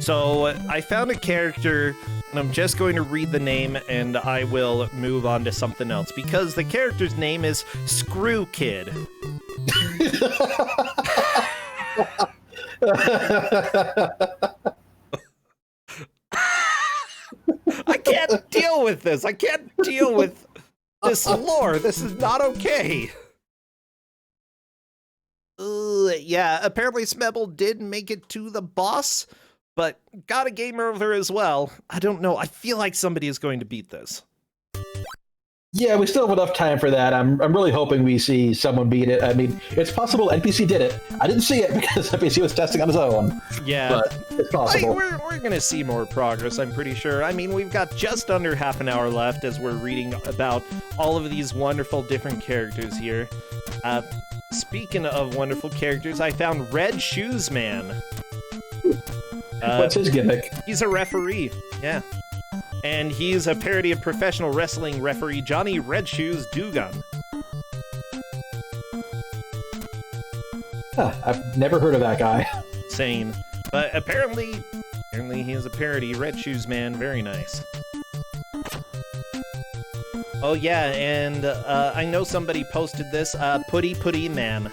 So I found a character, and I'm just going to read the name, and I will move on to something else, because the character's name is Screw Kid. I can't deal with this. I can't deal with this lore. This is not okay. Yeah, apparently Smebel did make it to the boss, but got a game over as well. I don't know. I feel like somebody is going to beat this. Yeah, we still have enough time for that. I'm really hoping we see someone beat it. I mean, it's possible NPC did it. I didn't see it because NPC was testing on his own. Yeah. But it's possible. We're going to see more progress, I'm pretty sure. I mean, we've got just under half an hour left as we're reading about all of these wonderful different characters here. Speaking of wonderful characters, I found Red Shoes Man. What's his gimmick? He's a referee, yeah. And he's a parody of professional wrestling referee Johnny Red Shoes Dugan. Huh, I've never heard of that guy. Same. But apparently he is a parody. Red Shoes Man, very nice. Oh yeah, and I know somebody posted this, Putty Man.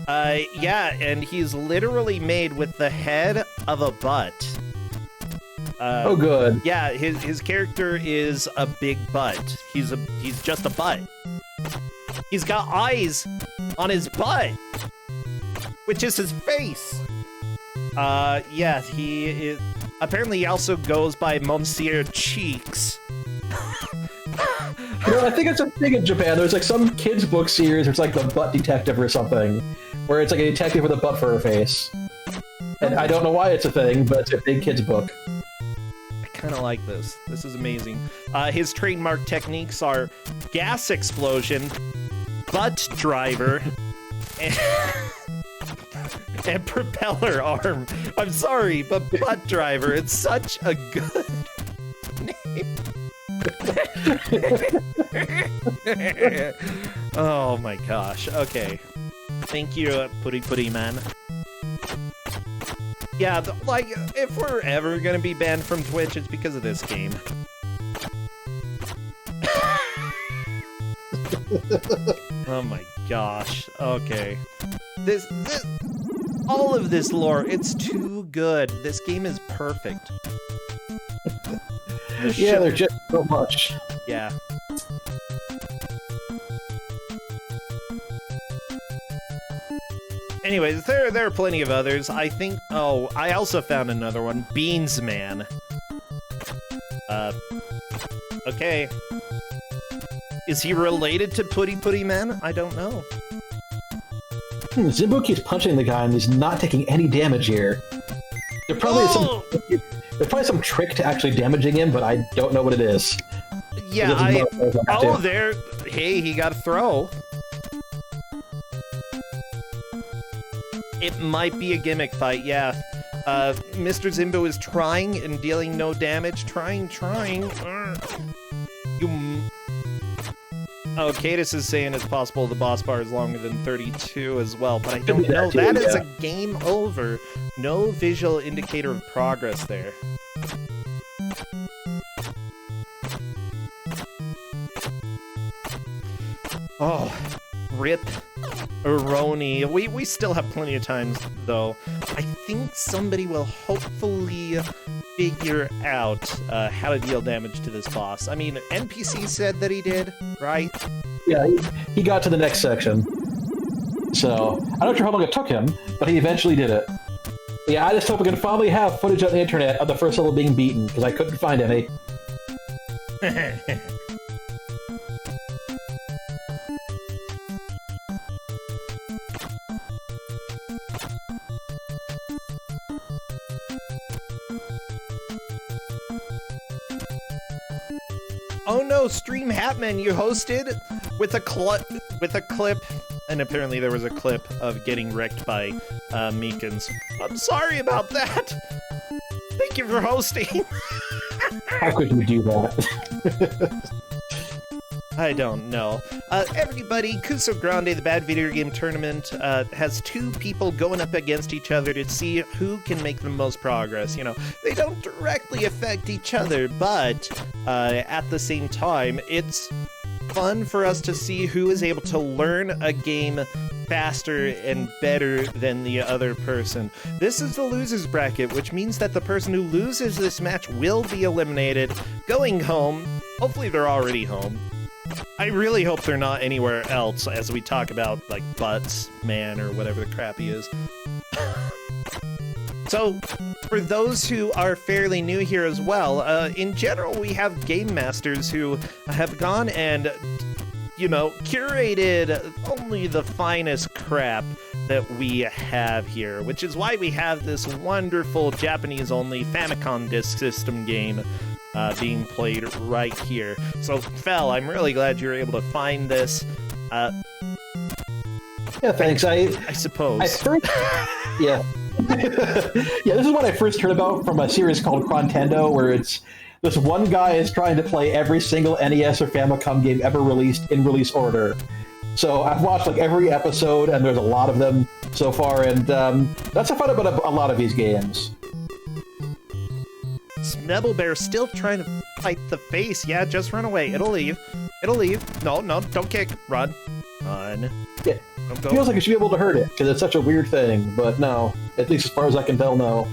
Yeah, and he's literally made with the head of a butt. Oh, good. Yeah, his character is a big butt. He's just a butt. He's got eyes on his butt, which is his face. Yeah, he is. Apparently, he also goes by Monsieur Cheeks. You know, I think it's a thing in Japan. There's like some kids' book series. It's like the Butt Detective or something, where it's like a detective with a butt for a face. And I don't know why it's a thing, but it's a big kids' book. Kind of like this. This is amazing. His trademark techniques are gas explosion, butt driver, and propeller arm. I'm sorry, but butt driver, it's such a good name. Oh my gosh. Okay. Thank you, Putty Man. Yeah, like, if we're ever gonna be banned from Twitch, it's because of this game. Oh my gosh. Okay. All of this lore, it's too good. This game is perfect. Yeah, there's just so much. Yeah. Anyways, there are plenty of others. I think. Oh, I also found another one. Beans Man. Okay. Is he related to Putty Man? I don't know. Zimbo keeps punching the guy and he's not taking any damage here. There's probably some trick to actually damaging him, but I don't know what it is. Yeah, there. Hey, he got a throw. It might be a gimmick fight, yeah. Mr. Zimbo is trying and dealing no damage. Trying. Oh, Cadus is saying it's possible the boss bar is longer than 32 as well, but I don't know. That is a game over. No visual indicator of progress there. Oh, rip Eroni. We still have plenty of time, though. I think somebody will hopefully figure out how to deal damage to this boss. I mean, NPC said that he did, right? Yeah, he got to the next section. So, I'm not sure how long it took him, but he eventually did it. Yeah, I just hope we can finally have footage on the internet of the first level being beaten, because I couldn't find any. Oh no, Stream Hatman, you hosted with a clip, and apparently there was a clip of getting wrecked by Meekins. I'm sorry about that. Thank you for hosting. How could you do that? I don't know. Everybody, Ku5ogrande, the Bad Video Game Tournament, has two people going up against each other to see who can make the most progress. You know, they don't directly affect each other, but at the same time, it's fun for us to see who is able to learn a game faster and better than the other person. This is the losers bracket, which means that the person who loses this match will be eliminated, going home. Hopefully they're already home. I really hope they're not anywhere else as we talk about, like, Butts, Man, or whatever the crap he is. So, for those who are fairly new here as well, in general, we have game masters who have gone and, you know, curated only the finest crap that we have here, which is why we have this wonderful Japanese-only Famicom Disk System game being played right here. So, Fel, I'm really glad you're able to find this. Yeah, thanks. I suppose. Yeah. Yeah, this is what I first heard about from a series called Quantendo, where it's this one guy is trying to play every single NES or Famicom game ever released in release order. So I've watched like every episode, and there's a lot of them so far, and that's the fun about a lot of these games. Smebble Bear still trying to fight the face. Yeah, just run away. It'll leave. It'll leave. No, don't kick. Run. Run. Yeah. It feels like you should be able to hurt it, because it's such a weird thing, but no. At least as far as I can tell, no.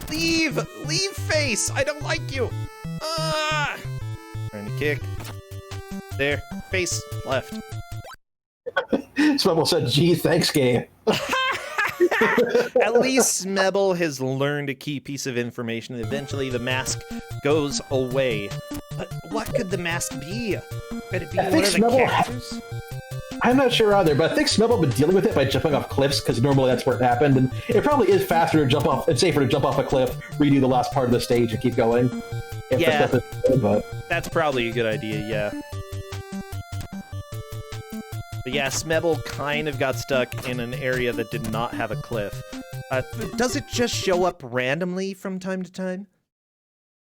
Leave! Leave, face! I don't like you! Ah! Trying to kick. There. Face. Left. Smebble said, gee, thanks, game. At least Smebble has learned a key piece of information. Eventually, the mask goes away. But what could the mask be? Could it be one of the characters? I'm not sure either, but I think Smebble been dealing with it by jumping off cliffs, because normally that's where it happened, and it probably is faster to jump off, and safer to jump off a cliff, redo the last part of the stage, and keep going. Yeah, that's probably a good idea, yeah. But yeah, Smebble kind of got stuck in an area that did not have a cliff. Does it just show up randomly from time to time?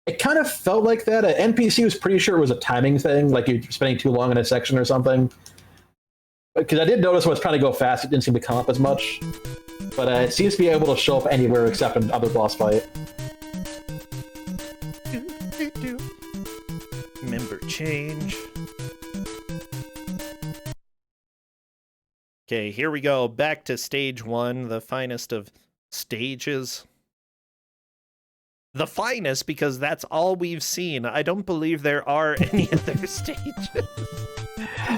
It kind of felt like that. An NPC was pretty sure it was a timing thing, like you're spending too long in a section or something. Because I did notice when I was trying to go fast, it didn't seem to come up as much. But it seems to be able to show up anywhere except in other boss fight. Member change. Okay, here we go. Back to stage 1, the finest of stages. The finest, because that's all we've seen. I don't believe there are any other stages.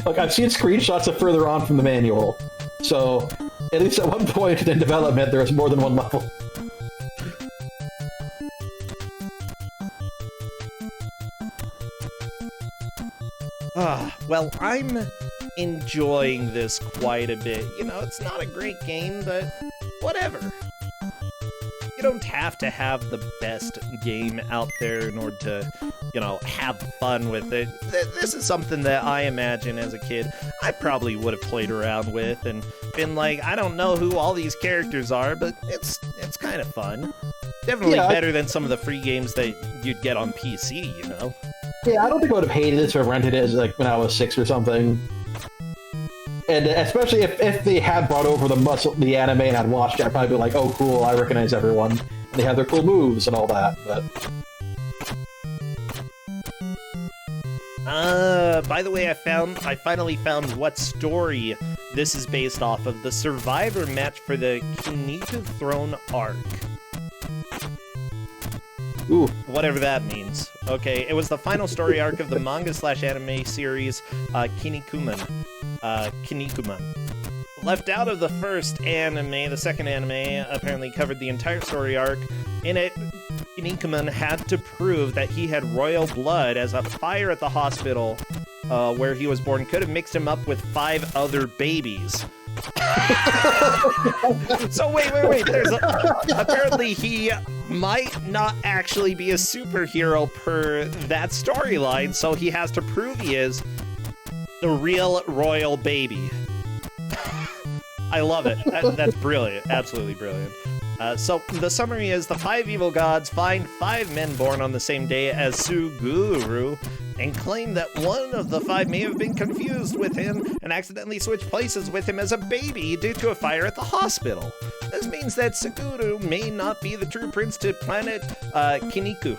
Look, I've seen screenshots of further on from the manual. So, at least at one point in development, there was more than one level. Well, I'm enjoying this quite a bit. You know, it's not a great game, but whatever. You don't have to have the best game out there in order to, you know, have fun with it. This is something that I imagine as a kid I probably would have played around with and been like, I don't know who all these characters are, but it's kind of fun. Definitely better than some of the free games that you'd get on PC, you know? Yeah, I don't think I would have hated it or rented it like when I was 6 or something. And especially if they had brought over the anime and I'd watched it, I'd probably be like, oh cool, I recognize everyone. And they have their cool moves and all that, but... By the way, I finally found what story This is based off of the Survivor match for the Kinniku Throne arc. Ooh. Whatever that means. Okay, it was the final story arc of the manga/anime series Kinnikuman. Kinnikuman. Left out of the first anime, the second anime apparently covered the entire story arc. In it, Kinnikuman had to prove that he had royal blood, as a fire at the hospital where he was born could have mixed him up with 5 other babies. So wait. Apparently he might not actually be a superhero per that storyline, so he has to prove he is the real royal baby. I love it. That's brilliant. Absolutely brilliant. So the summary is the 5 evil gods find 5 men born on the same day as Suguru and claim that one of the 5 may have been confused with him and accidentally switched places with him as a baby due to a fire at the hospital. This means that Suguru may not be the true prince to planet Kinniku.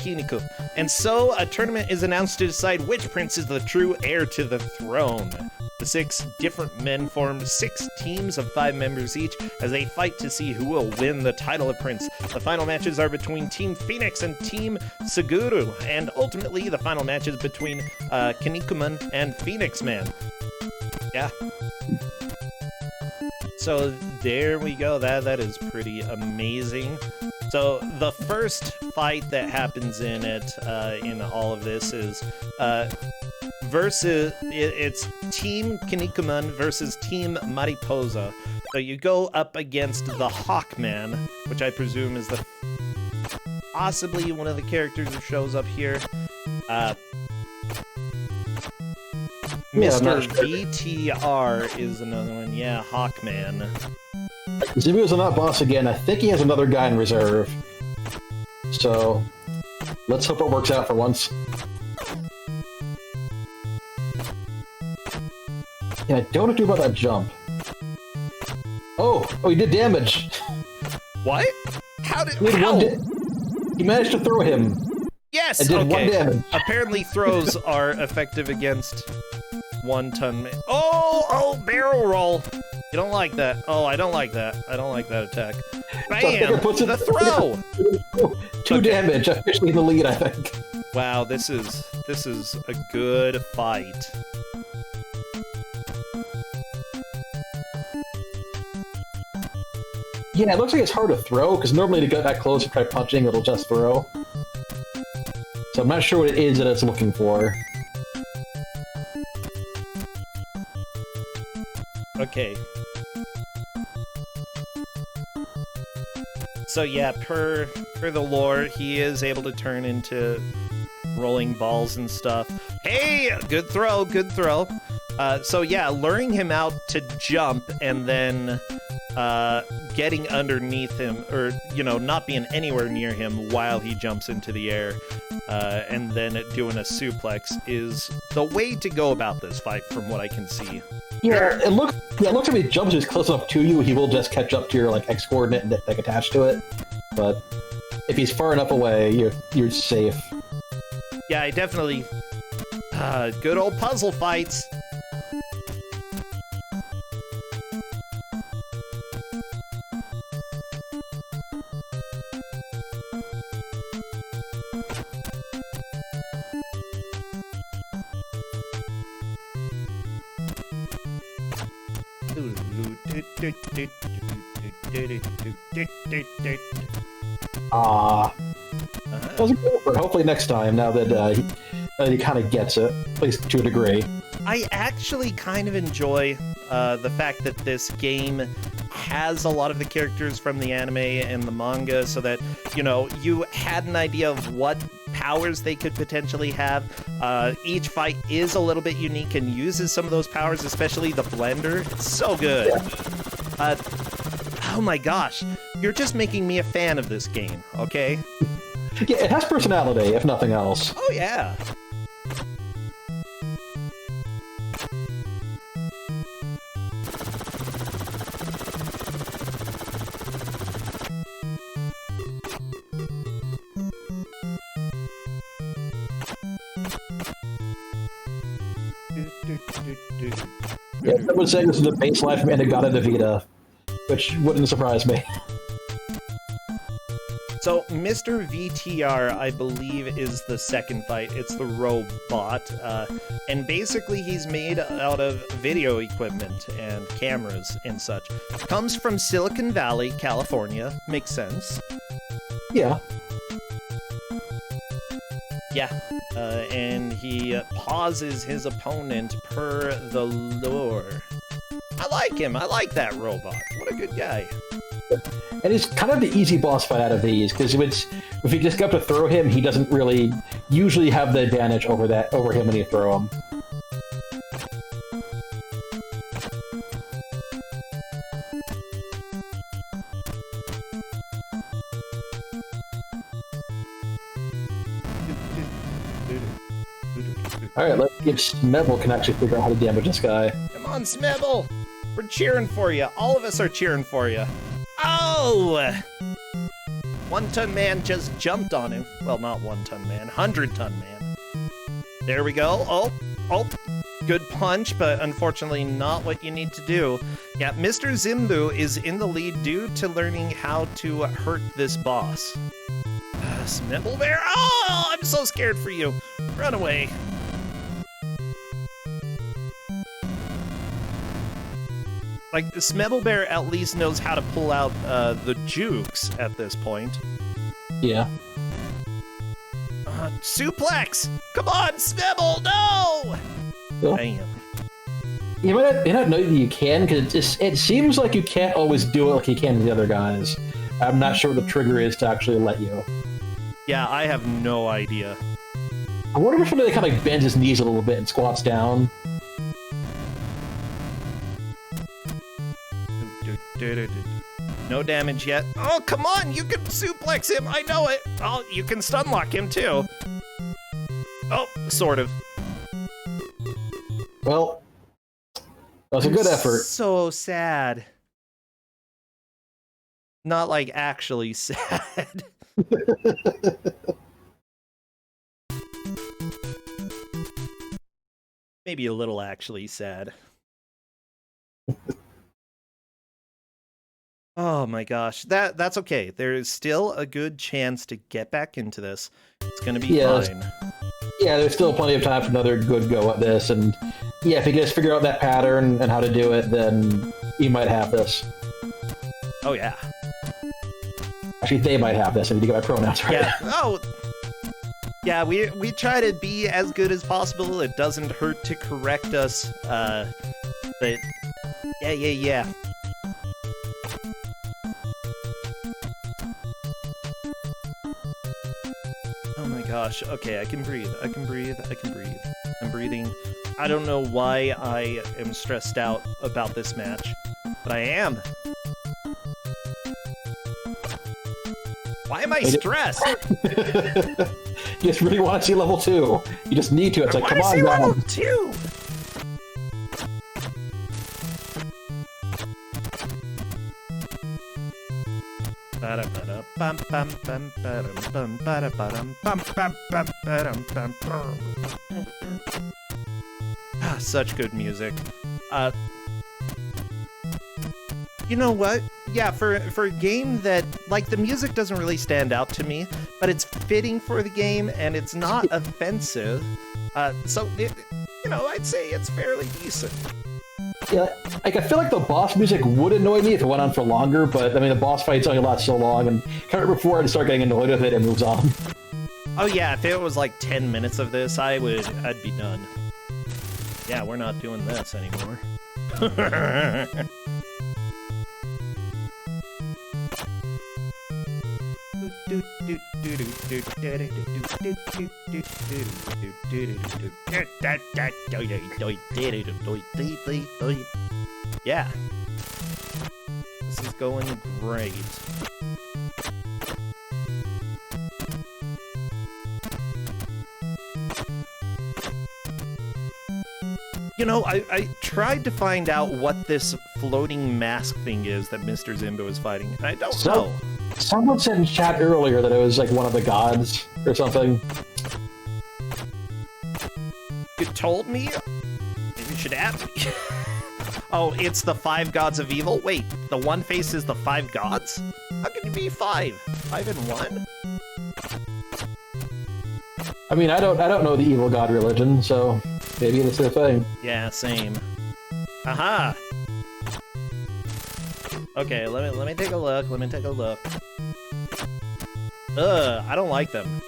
Kinniku. And so a tournament is announced to decide which prince is the true heir to the throne. The 6 different men formed 6 teams of 5 members each as they fight to see who will win the title of prince. The final matches are between Team Phoenix and Team Suguru, and ultimately the final match is between Kinnikuman and Phoenix Man. Yeah. So there we go. That is pretty amazing. So the first fight that happens in it, in all of this, is it's Team Kinnikuman versus Team Mariposa. So you go up against the Hawkman, which I presume is possibly one of the characters who shows up here. Mr. VTR is another one. Yeah, Hawkman. Zumu's not boss again. I think he has another guy in reserve. So, let's hope it works out for once. Yeah, I don't know what to do about that jump. Oh, he did damage. What? How did... He managed to throw him. Yes, and did okay. 1 damage. Apparently throws are effective against 1-ton... Oh, barrel roll. You don't like that. Oh, I don't like that. I don't like that attack. Bam! The throw! 2 damage. Officially in the lead, I think. Wow, this is a good fight. Yeah, it looks like it's hard to throw, because normally to get that close and try punching, it'll just throw. So I'm not sure what it is that it's looking for. Okay. So yeah, per the lore, he is able to turn into rolling balls and stuff. Hey, good throw, good throw. So yeah, luring him out to jump and then getting underneath him, or, you know, not being anywhere near him while he jumps into the air, and then doing a suplex is the way to go about this fight, from what I can see. Yeah, it looks like if he jumps as close enough to you, he will just catch up to your X coordinate and attached to it. But if he's far enough away, you're safe. Yeah, I definitely good old puzzle fights. Doesn't go for it. Hopefully next time, now that he kind of gets it, at least to a degree. I actually kind of enjoy the fact that this game has a lot of the characters from the anime and the manga, so that, you know, you had an idea of what powers they could potentially have. Each fight is a little bit unique and uses some of those powers, especially the blender. It's so good. Yeah. Oh my gosh, you're just making me a fan of this game, okay? Yeah, it has personality, if nothing else. Oh yeah. Yeah, I would say this is the baseline from Inagata Vita, which wouldn't surprise me. So, Mr. VTR, I believe, is the second fight. It's the robot. And basically, he's made out of video equipment and cameras and such. Comes from Silicon Valley, California. Makes sense. Yeah. Yeah. And he pauses his opponent per the lore. I like him. I like that robot. What a good guy. And it's kind of the easy boss fight out of these, because if you just go up to throw him, he doesn't really usually have the advantage over him when you throw him. Alright, let's see if Smebble can actually figure out how to damage this guy. Come on, Smebble! We're cheering for you. All of us are cheering for you. Oh! 1 Ton Man just jumped on him. Well, not 1 Ton Man, 100 Ton Man. There we go. Oh, good punch, but unfortunately not what you need to do. Yeah, Mr. Zimbu is in the lead due to learning how to hurt this boss. Smebble Bear, oh, I'm so scared for you. Run away. Like, the Smebble Bear at least knows how to pull out the jukes at this point. Yeah. Suplex! Come on, Smebble, no! Well, Damn. You might not know that you can, because it seems like you can't always do it like you can to the other guys. I'm not sure what the trigger is to actually let you. Yeah, I have no idea. I wonder if somebody kind of like bends his knees a little bit and squats down. No damage yet. Oh, come on! You can suplex him! I know it! Oh, you can stun lock him, too. Oh, sort of. Well, that was a good effort. So sad. Not like actually sad. Maybe a little actually sad. Oh my gosh, that's okay. There is still a good chance to get back into this. It's gonna be fine. Yeah, there's still plenty of time for another good go at this, and yeah, if you just figure out that pattern and how to do it, then you might have this. Oh yeah. Actually, they might have this. I need to get my pronouns right. Yeah. Oh. Yeah, we try to be as good as possible. It doesn't hurt to correct us. But yeah. Oh my gosh. Okay, I can breathe. I can breathe. I'm breathing. I don't know why I am stressed out about this match, but I am. Why am I stressed? You just really want to see level 2. You just need to. It's like, come on, see level 2. Such good music. You know what? Yeah, for a game that, like, the music doesn't really stand out to me, but it's fitting for the game and it's not offensive. So, I'd say it's fairly decent. Yeah, like, I feel like the boss music would annoy me if it went on for longer, but, I mean, the boss fight's only lasts so long, and kind of before I start getting annoyed with it, it moves on. Oh yeah, if it was like 10 minutes of this, I'd be done. Yeah, we're not doing this anymore. Yeah. This is going great. You know, I tried to find out what this floating mask thing is that Mr. Zimbo is fighting, and I don't know. Someone said in chat earlier that it was like one of the gods or something. You told me? should app. Oh, it's the 5 gods of evil? Wait, the one face is the 5 gods? How can it be 5? 5 and 1? I mean, I don't know the evil god religion, so maybe it's a thing. Yeah, same. Aha! Okay, let me take a look. Let me take a look. I don't like them.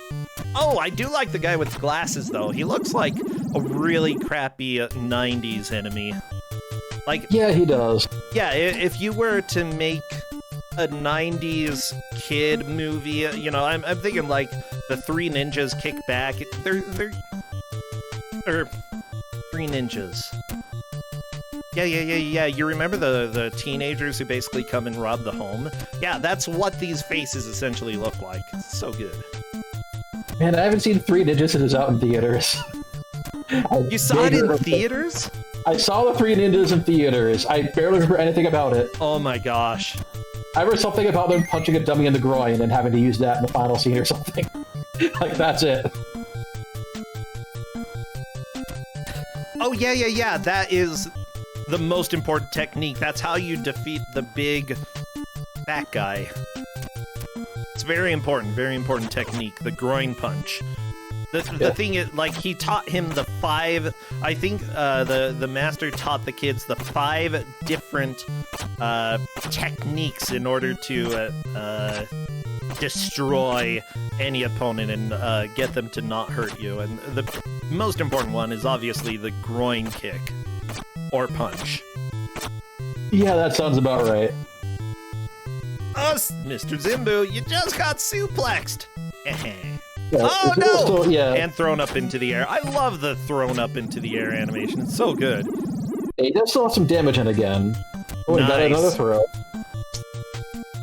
Oh, I do like the guy with glasses, though. He looks like a really crappy 90s enemy. Like, yeah, he does. Yeah, if you were to make a 90s kid movie, you know, I'm thinking like the Three Ninjas Kick Back. They're 3 Ninjas. Yeah. You remember the teenagers who basically come and rob the home? Yeah, that's what these faces essentially look like. It's so good. Man, I haven't seen Three Ninjas since it's out in theaters. You saw it in theaters? I saw the Three Ninjas in theaters. I barely remember anything about it. Oh my gosh. I remember something about them punching a dummy in the groin and having to use that in the final scene or something. Like, that's it. Oh, yeah. That is the most important technique. That's how you defeat the big fat guy. It's very important technique, the groin punch. The thing is, like, he taught him the 5, I think the master taught the kids the 5 different techniques in order to destroy any opponent and get them to not hurt you. And the most important one is obviously the groin kick or punch. Yeah, that sounds about right. Mr. Zimbu, you just got suplexed. Yeah, oh no! Still, yeah. And thrown up into the air. I love the thrown up into the air animation. It's so good. He does still have some damage in again. Oh, he got another throw.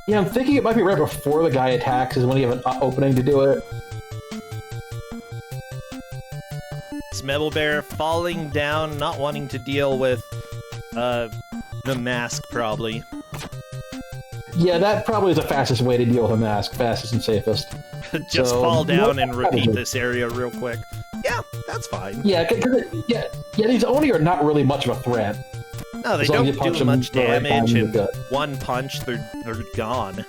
Yeah, I'm thinking it might be right before the guy attacks is when you have an opening to do it. Smebble Bear falling down, not wanting to deal with the mask, probably. Yeah, that probably is the fastest way to deal with a mask. Fastest and safest. Just fall down and repeat this area real quick. Yeah, that's fine. Yeah, these Oni are not really much of a threat. No, they don't do much damage, and one punch, they're gone.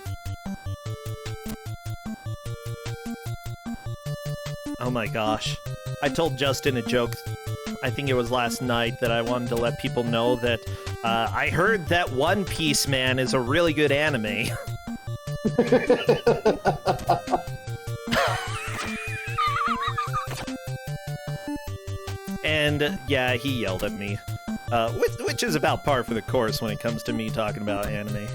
Oh my gosh. I told Justin a joke, I think it was last night, that I wanted to let people know that I heard that One Piece Man is a really good anime. And yeah, he yelled at me, which is about par for the course when it comes to me talking about anime.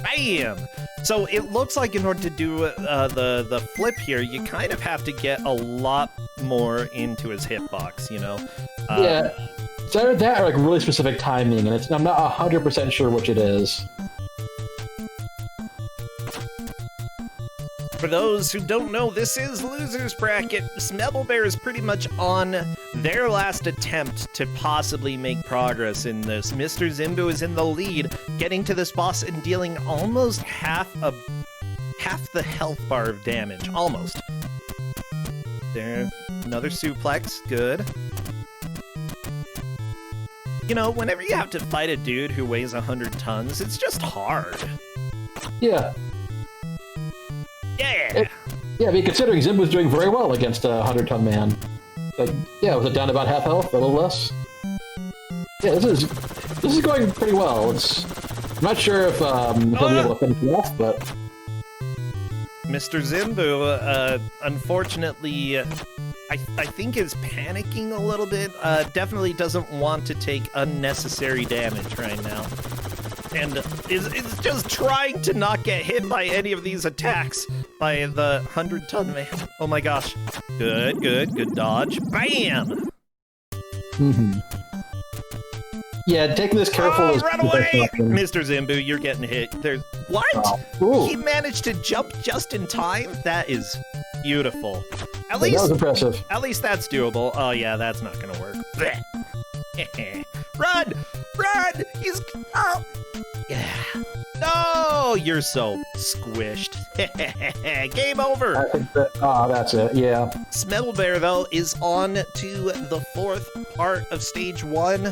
Bam! So it looks like in order to do the flip here, you kind of have to get a lot more into his hitbox, you know? Yeah, it's either that or like really specific timing, and I'm not 100% sure which it is. For those who don't know, this is Loser's Bracket. Smebble Bear is pretty much on their last attempt to possibly make progress in this. Mr. Zimbu is in the lead, getting to this boss and dealing almost half the health bar of damage. Almost. There, another suplex. Good. You know, whenever you have to fight a dude who weighs 100 tons, it's just hard. Yeah. Yeah! Yeah, I mean, considering Zimbu's doing very well against a 100-ton man. Like, yeah, was it down to about half health? A little less? Yeah, this is going pretty well. I'm not sure if he'll be able to finish it off, but... Mr. Zimbu, unfortunately, I think is panicking a little bit. Definitely doesn't want to take unnecessary damage right now. And is just trying to not get hit by any of these attacks by the 100-ton man. Oh my gosh. Good dodge. Bam! Mm-hmm. Yeah, taking this careful is... run away! Mr. Zimbu, you're getting hit. There's... What? He managed to jump just in time? That is beautiful. At least... That was impressive. At least that's doable. Oh yeah, that's not gonna work. Run! Run! He's... Oh! Yeah. Oh, you're so squished. Game over. I think that's it. Yeah. Smellbear, though, is on to the fourth part of stage 1.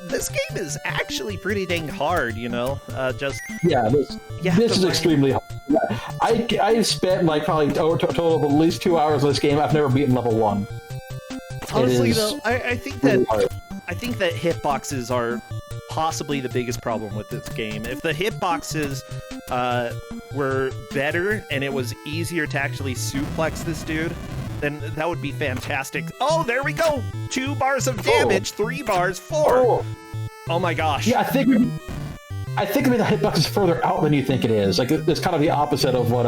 This game is actually pretty dang hard, you know? This is extremely hard. I've spent like probably a total of at least 2 hours on this game. I've never beaten level 1. Honestly, though, I think really that hard. I think that hitboxes are possibly the biggest problem with this game. If the hitboxes were better and it was easier to actually suplex this dude, then that would be fantastic. Oh, there we go! 2 bars of damage, 3 bars, 4. Oh my gosh. Yeah, I think maybe the hitbox is further out than you think it is. Like, it's kind of the opposite of what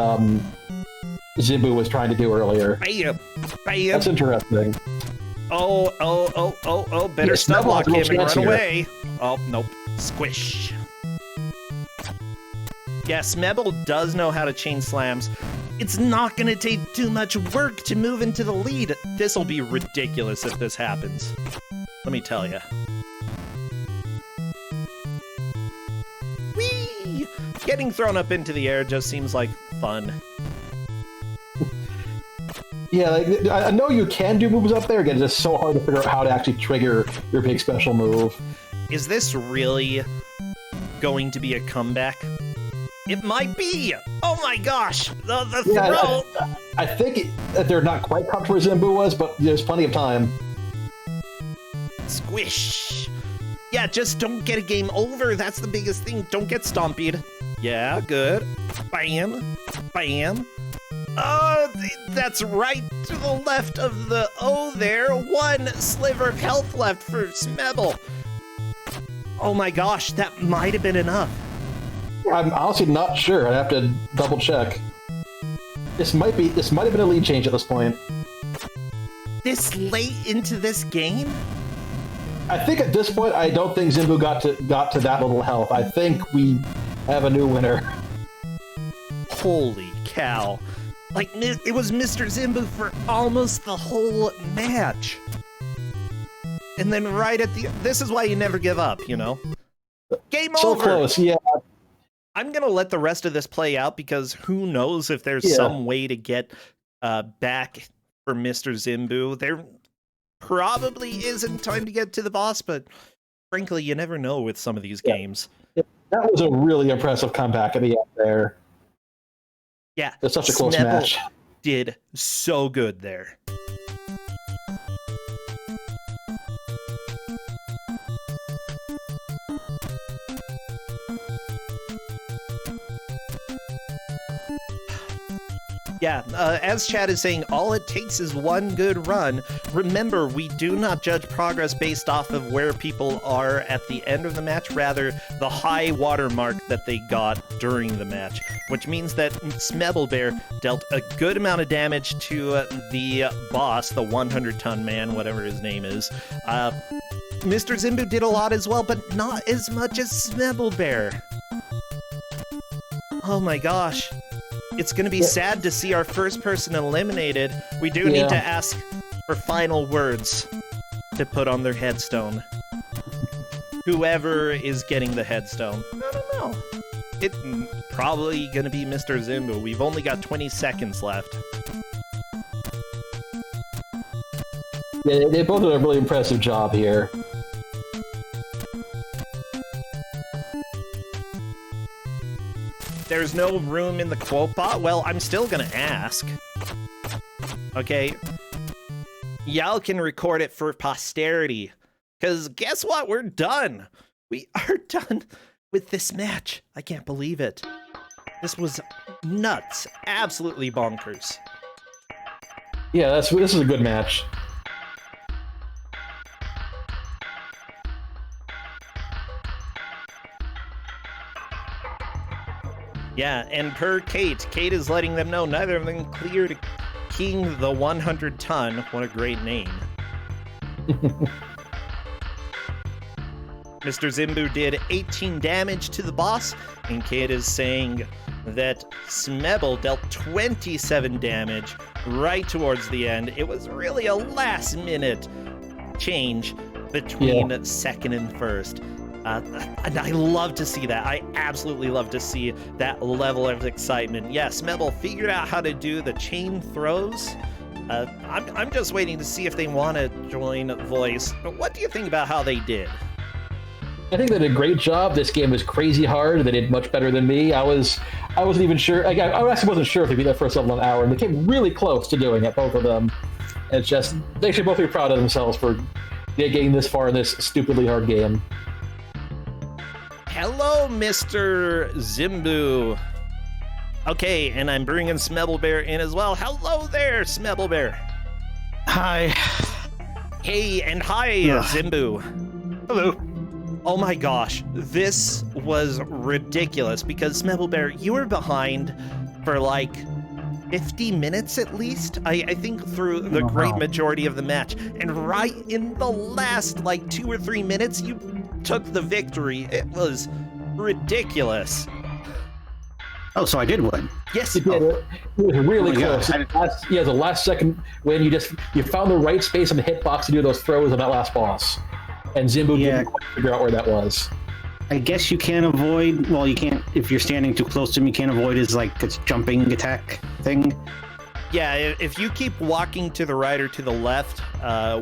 Zimbu was trying to do earlier. Bam! Bam! That's interesting. Oh, better stun block him and run away. Oh, nope. Squish. Yeah, Smebble does know how to chain slams. It's not gonna take too much work to move into the lead. This'll be ridiculous if this happens. Let me tell you. Whee! Getting thrown up into the air just seems like fun. Yeah, like, I know you can do moves up there. Again, it's just so hard to figure out how to actually trigger your big special move. Is this really going to be a comeback? It might be! Oh my gosh! The throw! I think they're not quite caught where Zimbu was, but there's plenty of time. Squish! Yeah, just don't get a game over. That's the biggest thing. Don't get stompied. Yeah, good. Bam! Bam! Oh, that's right to the left of the O there. 1 sliver of health left for Smebble. Oh my gosh, that might have been enough. I'm honestly not sure. I'd have to double check. This might have been a lead change at this point. This late into this game? I think at this point, I don't think Zimbu got to that little health. I think we have a new winner. Holy cow. Like, it was Mr. Zimbu for almost the whole match. And then right at the... This is why you never give up, you know? Game over! So close, yeah. I'm gonna let the rest of this play out because who knows if there's some way to get back for Mr. Zimbu. There probably isn't time to get to the boss, but frankly, you never know with some of these games. That was a really impressive comeback at the end there. Yeah, it's such a close Smebble match. Did so good there. Yeah, as Chad is saying, all it takes is one good run. Remember, we do not judge progress based off of where people are at the end of the match, rather the high watermark that they got during the match, which means that Smebelbear dealt a good amount of damage to the boss, the 100-ton man, whatever his name is. Mr. Zimbu did a lot as well, but not as much as Smebelbear. Oh my gosh. It's going to be sad to see our first person eliminated. We do need to ask for final words to put on their headstone. Whoever is getting the headstone. I don't know. It's probably going to be Mr. Zimbu. We've only got 20 seconds left. Yeah, they both did a really impressive job here. There's no room in the quote bot? Well, I'm still gonna ask. Okay. Y'all can record it for posterity. Because guess what? We're done. We are done with this match. I can't believe it. This was nuts. Absolutely bonkers. Yeah, this is a good match. Yeah, and per Kate is letting them know neither of them cleared King the 100-ton. What a great name. Mr. Zimbu did 18 damage to the boss, and Kate is saying that Smebble dealt 27 damage right towards the end. It was really a last-minute change between second and first. And I love to see that. I absolutely love to see that level of excitement. Yes, Smebble figured out how to do the chain throws. I'm just waiting to see if they want to join Voice. But what do you think about how they did? I think they did a great job. This game was crazy hard. They did much better than me. I wasn't even sure. I actually wasn't sure if they'd be that first level an hour, and they came really close to doing it, both of them. It's just, they should both be proud of themselves for getting this far in this stupidly hard game. Hello, Mr. Zimbu. Okay, and I'm bringing Smebble in as well. Hello there, Smebble. Hi. Hey, and hi, Zimbu. Hello. Oh my gosh, this was ridiculous because Smebble, you were behind for like 50 minutes at least, I think, through the great majority of the match. And right in the last like 2 or 3 minutes, you took the victory. It was ridiculous. Oh, so I did win. Yes, you did. It was really close. The last second win, you found the right space on the hitbox to do those throws on that last boss. And Zimbu didn't quite figure out where that was. I guess you can't avoid, well, you can't, if you're standing too close to him, you can't avoid his, like, his jumping attack thing. Yeah, if you keep walking to the right or to the left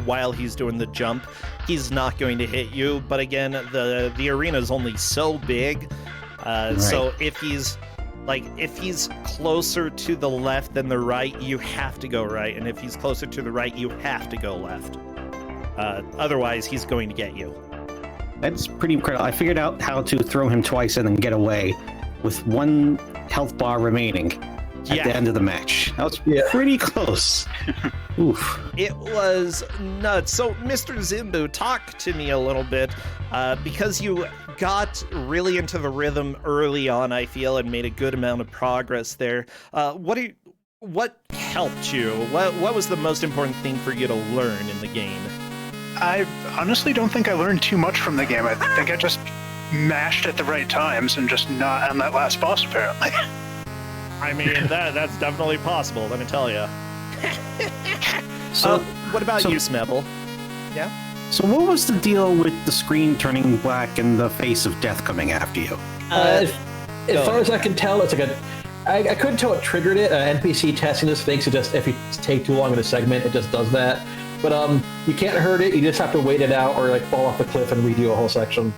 while he's doing the jump, he's not going to hit you. But again, the arena is only so big. Right. So if he's closer to the left than the right, you have to go right. And if he's closer to the right, you have to go left. Otherwise, he's going to get you. That's pretty incredible. I figured out how to throw him twice and then get away with 1 health bar remaining at the end of the match. That was pretty close. Oof. It was nuts. So, Mr. Zimbu, talk to me a little bit, because you got really into the rhythm early on, I feel, and made a good amount of progress there. What helped you? What was the most important thing for you to learn in the game? I honestly don't think I learned too much from the game. I think I just mashed at the right times and just not on that last boss, apparently. I mean, that's definitely possible, let me tell you. So, what about you, Smebble? Yeah? So what was the deal with the screen turning black and the face of death coming after you? As far as I can tell, it's like I couldn't tell what triggered it. NPC testing this thinks it just, if you take too long in a segment, it just does that. But you can't hurt it. You just have to wait it out or like fall off the cliff and redo a whole section.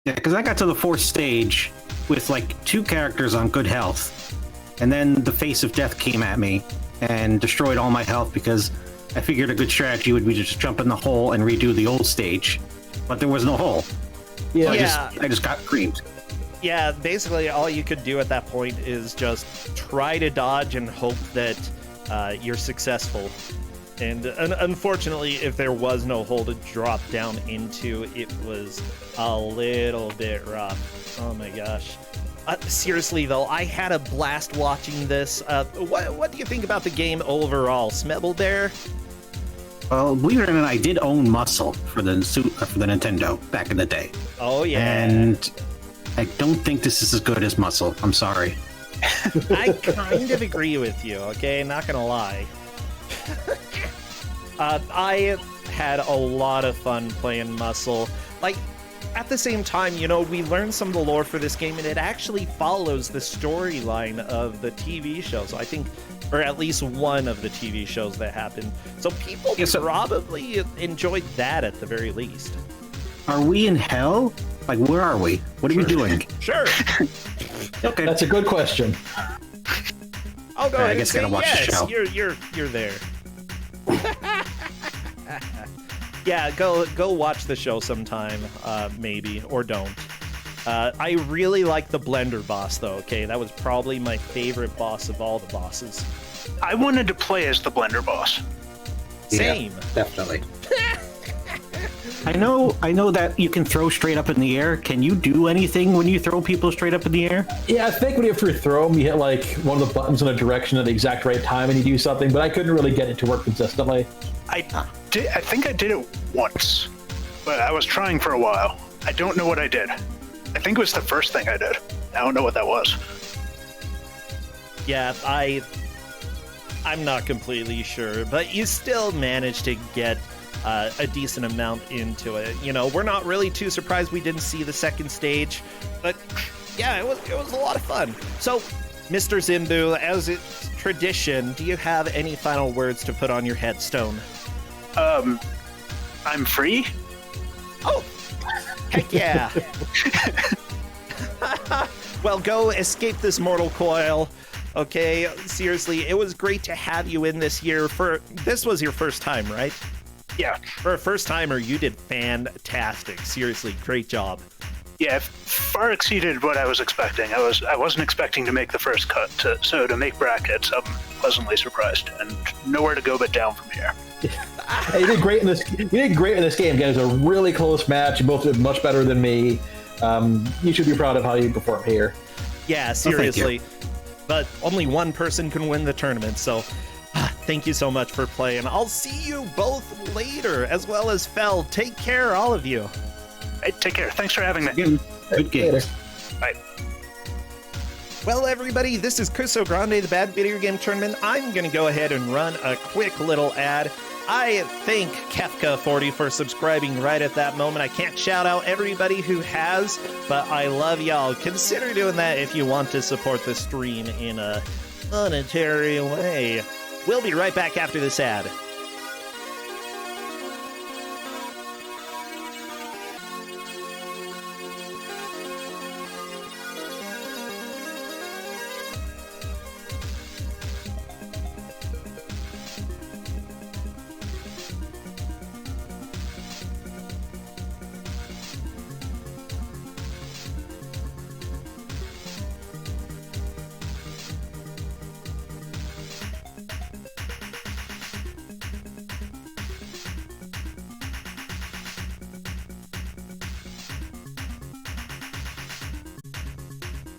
Yeah, because I got to the 4th stage with like 2 characters on good health, and then the face of death came at me and destroyed all my health because I figured a good strategy would be to just jump in the hole and redo the old stage, but there was no hole. So I just got creamed. Yeah, basically all you could do at that point is just try to dodge and hope that you're successful. And unfortunately, if there was no hole to drop down into, it was a little bit rough. Oh my gosh. Seriously though, I had a blast watching this. What do you think about the game overall, Smebble? Well, believe it or not, I did own Muscle for the Nintendo back in the day. Oh yeah. And I don't think this is as good as Muscle. I'm sorry. I kind of agree with you. Okay, not gonna lie. I had a lot of fun playing Muscle. Like, at the same time, you know, we learned some of the lore for this game, and it actually follows the storyline of the TV show. So I think, or at least one of the TV shows that happened. So people probably enjoyed that at the very least. Are we in hell? Like, where are we? What are we doing? Sure. Okay. That's a good question. Oh, no, I guess I gotta watch the show. You're there. Yeah, go watch the show sometime, maybe, or don't. I really like the Blender boss, though, okay? That was probably my favorite boss of all the bosses. I wanted to play as the Blender boss. Same. Yeah, definitely. I know that you can throw straight up in the air. Can you do anything when you throw people straight up in the air? Yeah, I think when you have to throw them, you hit like one of the buttons in a direction at the exact right time and you do something, but I couldn't really get it to work consistently. I think I did it once, but I was trying for a while. I don't know what I did. I think it was the first thing I did. I don't know what that was. Yeah, I'm not completely sure, but you still managed to get a decent amount into it. You know, we're not really too surprised we didn't see the second stage, but yeah, it was a lot of fun. So, Mr. Zimbu, as it's tradition, do you have any final words to put on your headstone? I'm free? Oh, heck yeah. Well, go escape this mortal coil. Okay, seriously, it was great to have you in this year. This was your first time, right? Yeah. For a first timer, you did fantastic. Seriously, great job. Yeah, it far exceeded what I was expecting. I wasn't expecting to make the first cut, so to make brackets, I'm pleasantly surprised, and nowhere to go but down from here. Hey, you did great in this. You did great in this game. It was a really close match. You both did much better than me. You should be proud of how you performed here. Yeah, seriously. But only one person can win the tournament, so thank you so much for playing. I'll see you both later, as well as Fel. Take care, all of you. Hey, take care. Thanks for having me. Good games. Bye. Well, everybody, this is Ku5ogrande, the Bad Video Game Tournament. I'm going to go ahead and run a quick little ad. I thank Kefka40 for subscribing right at that moment. I can't shout out everybody who has, but I love y'all. Consider doing that if you want to support the stream in a monetary way. We'll be right back after this ad.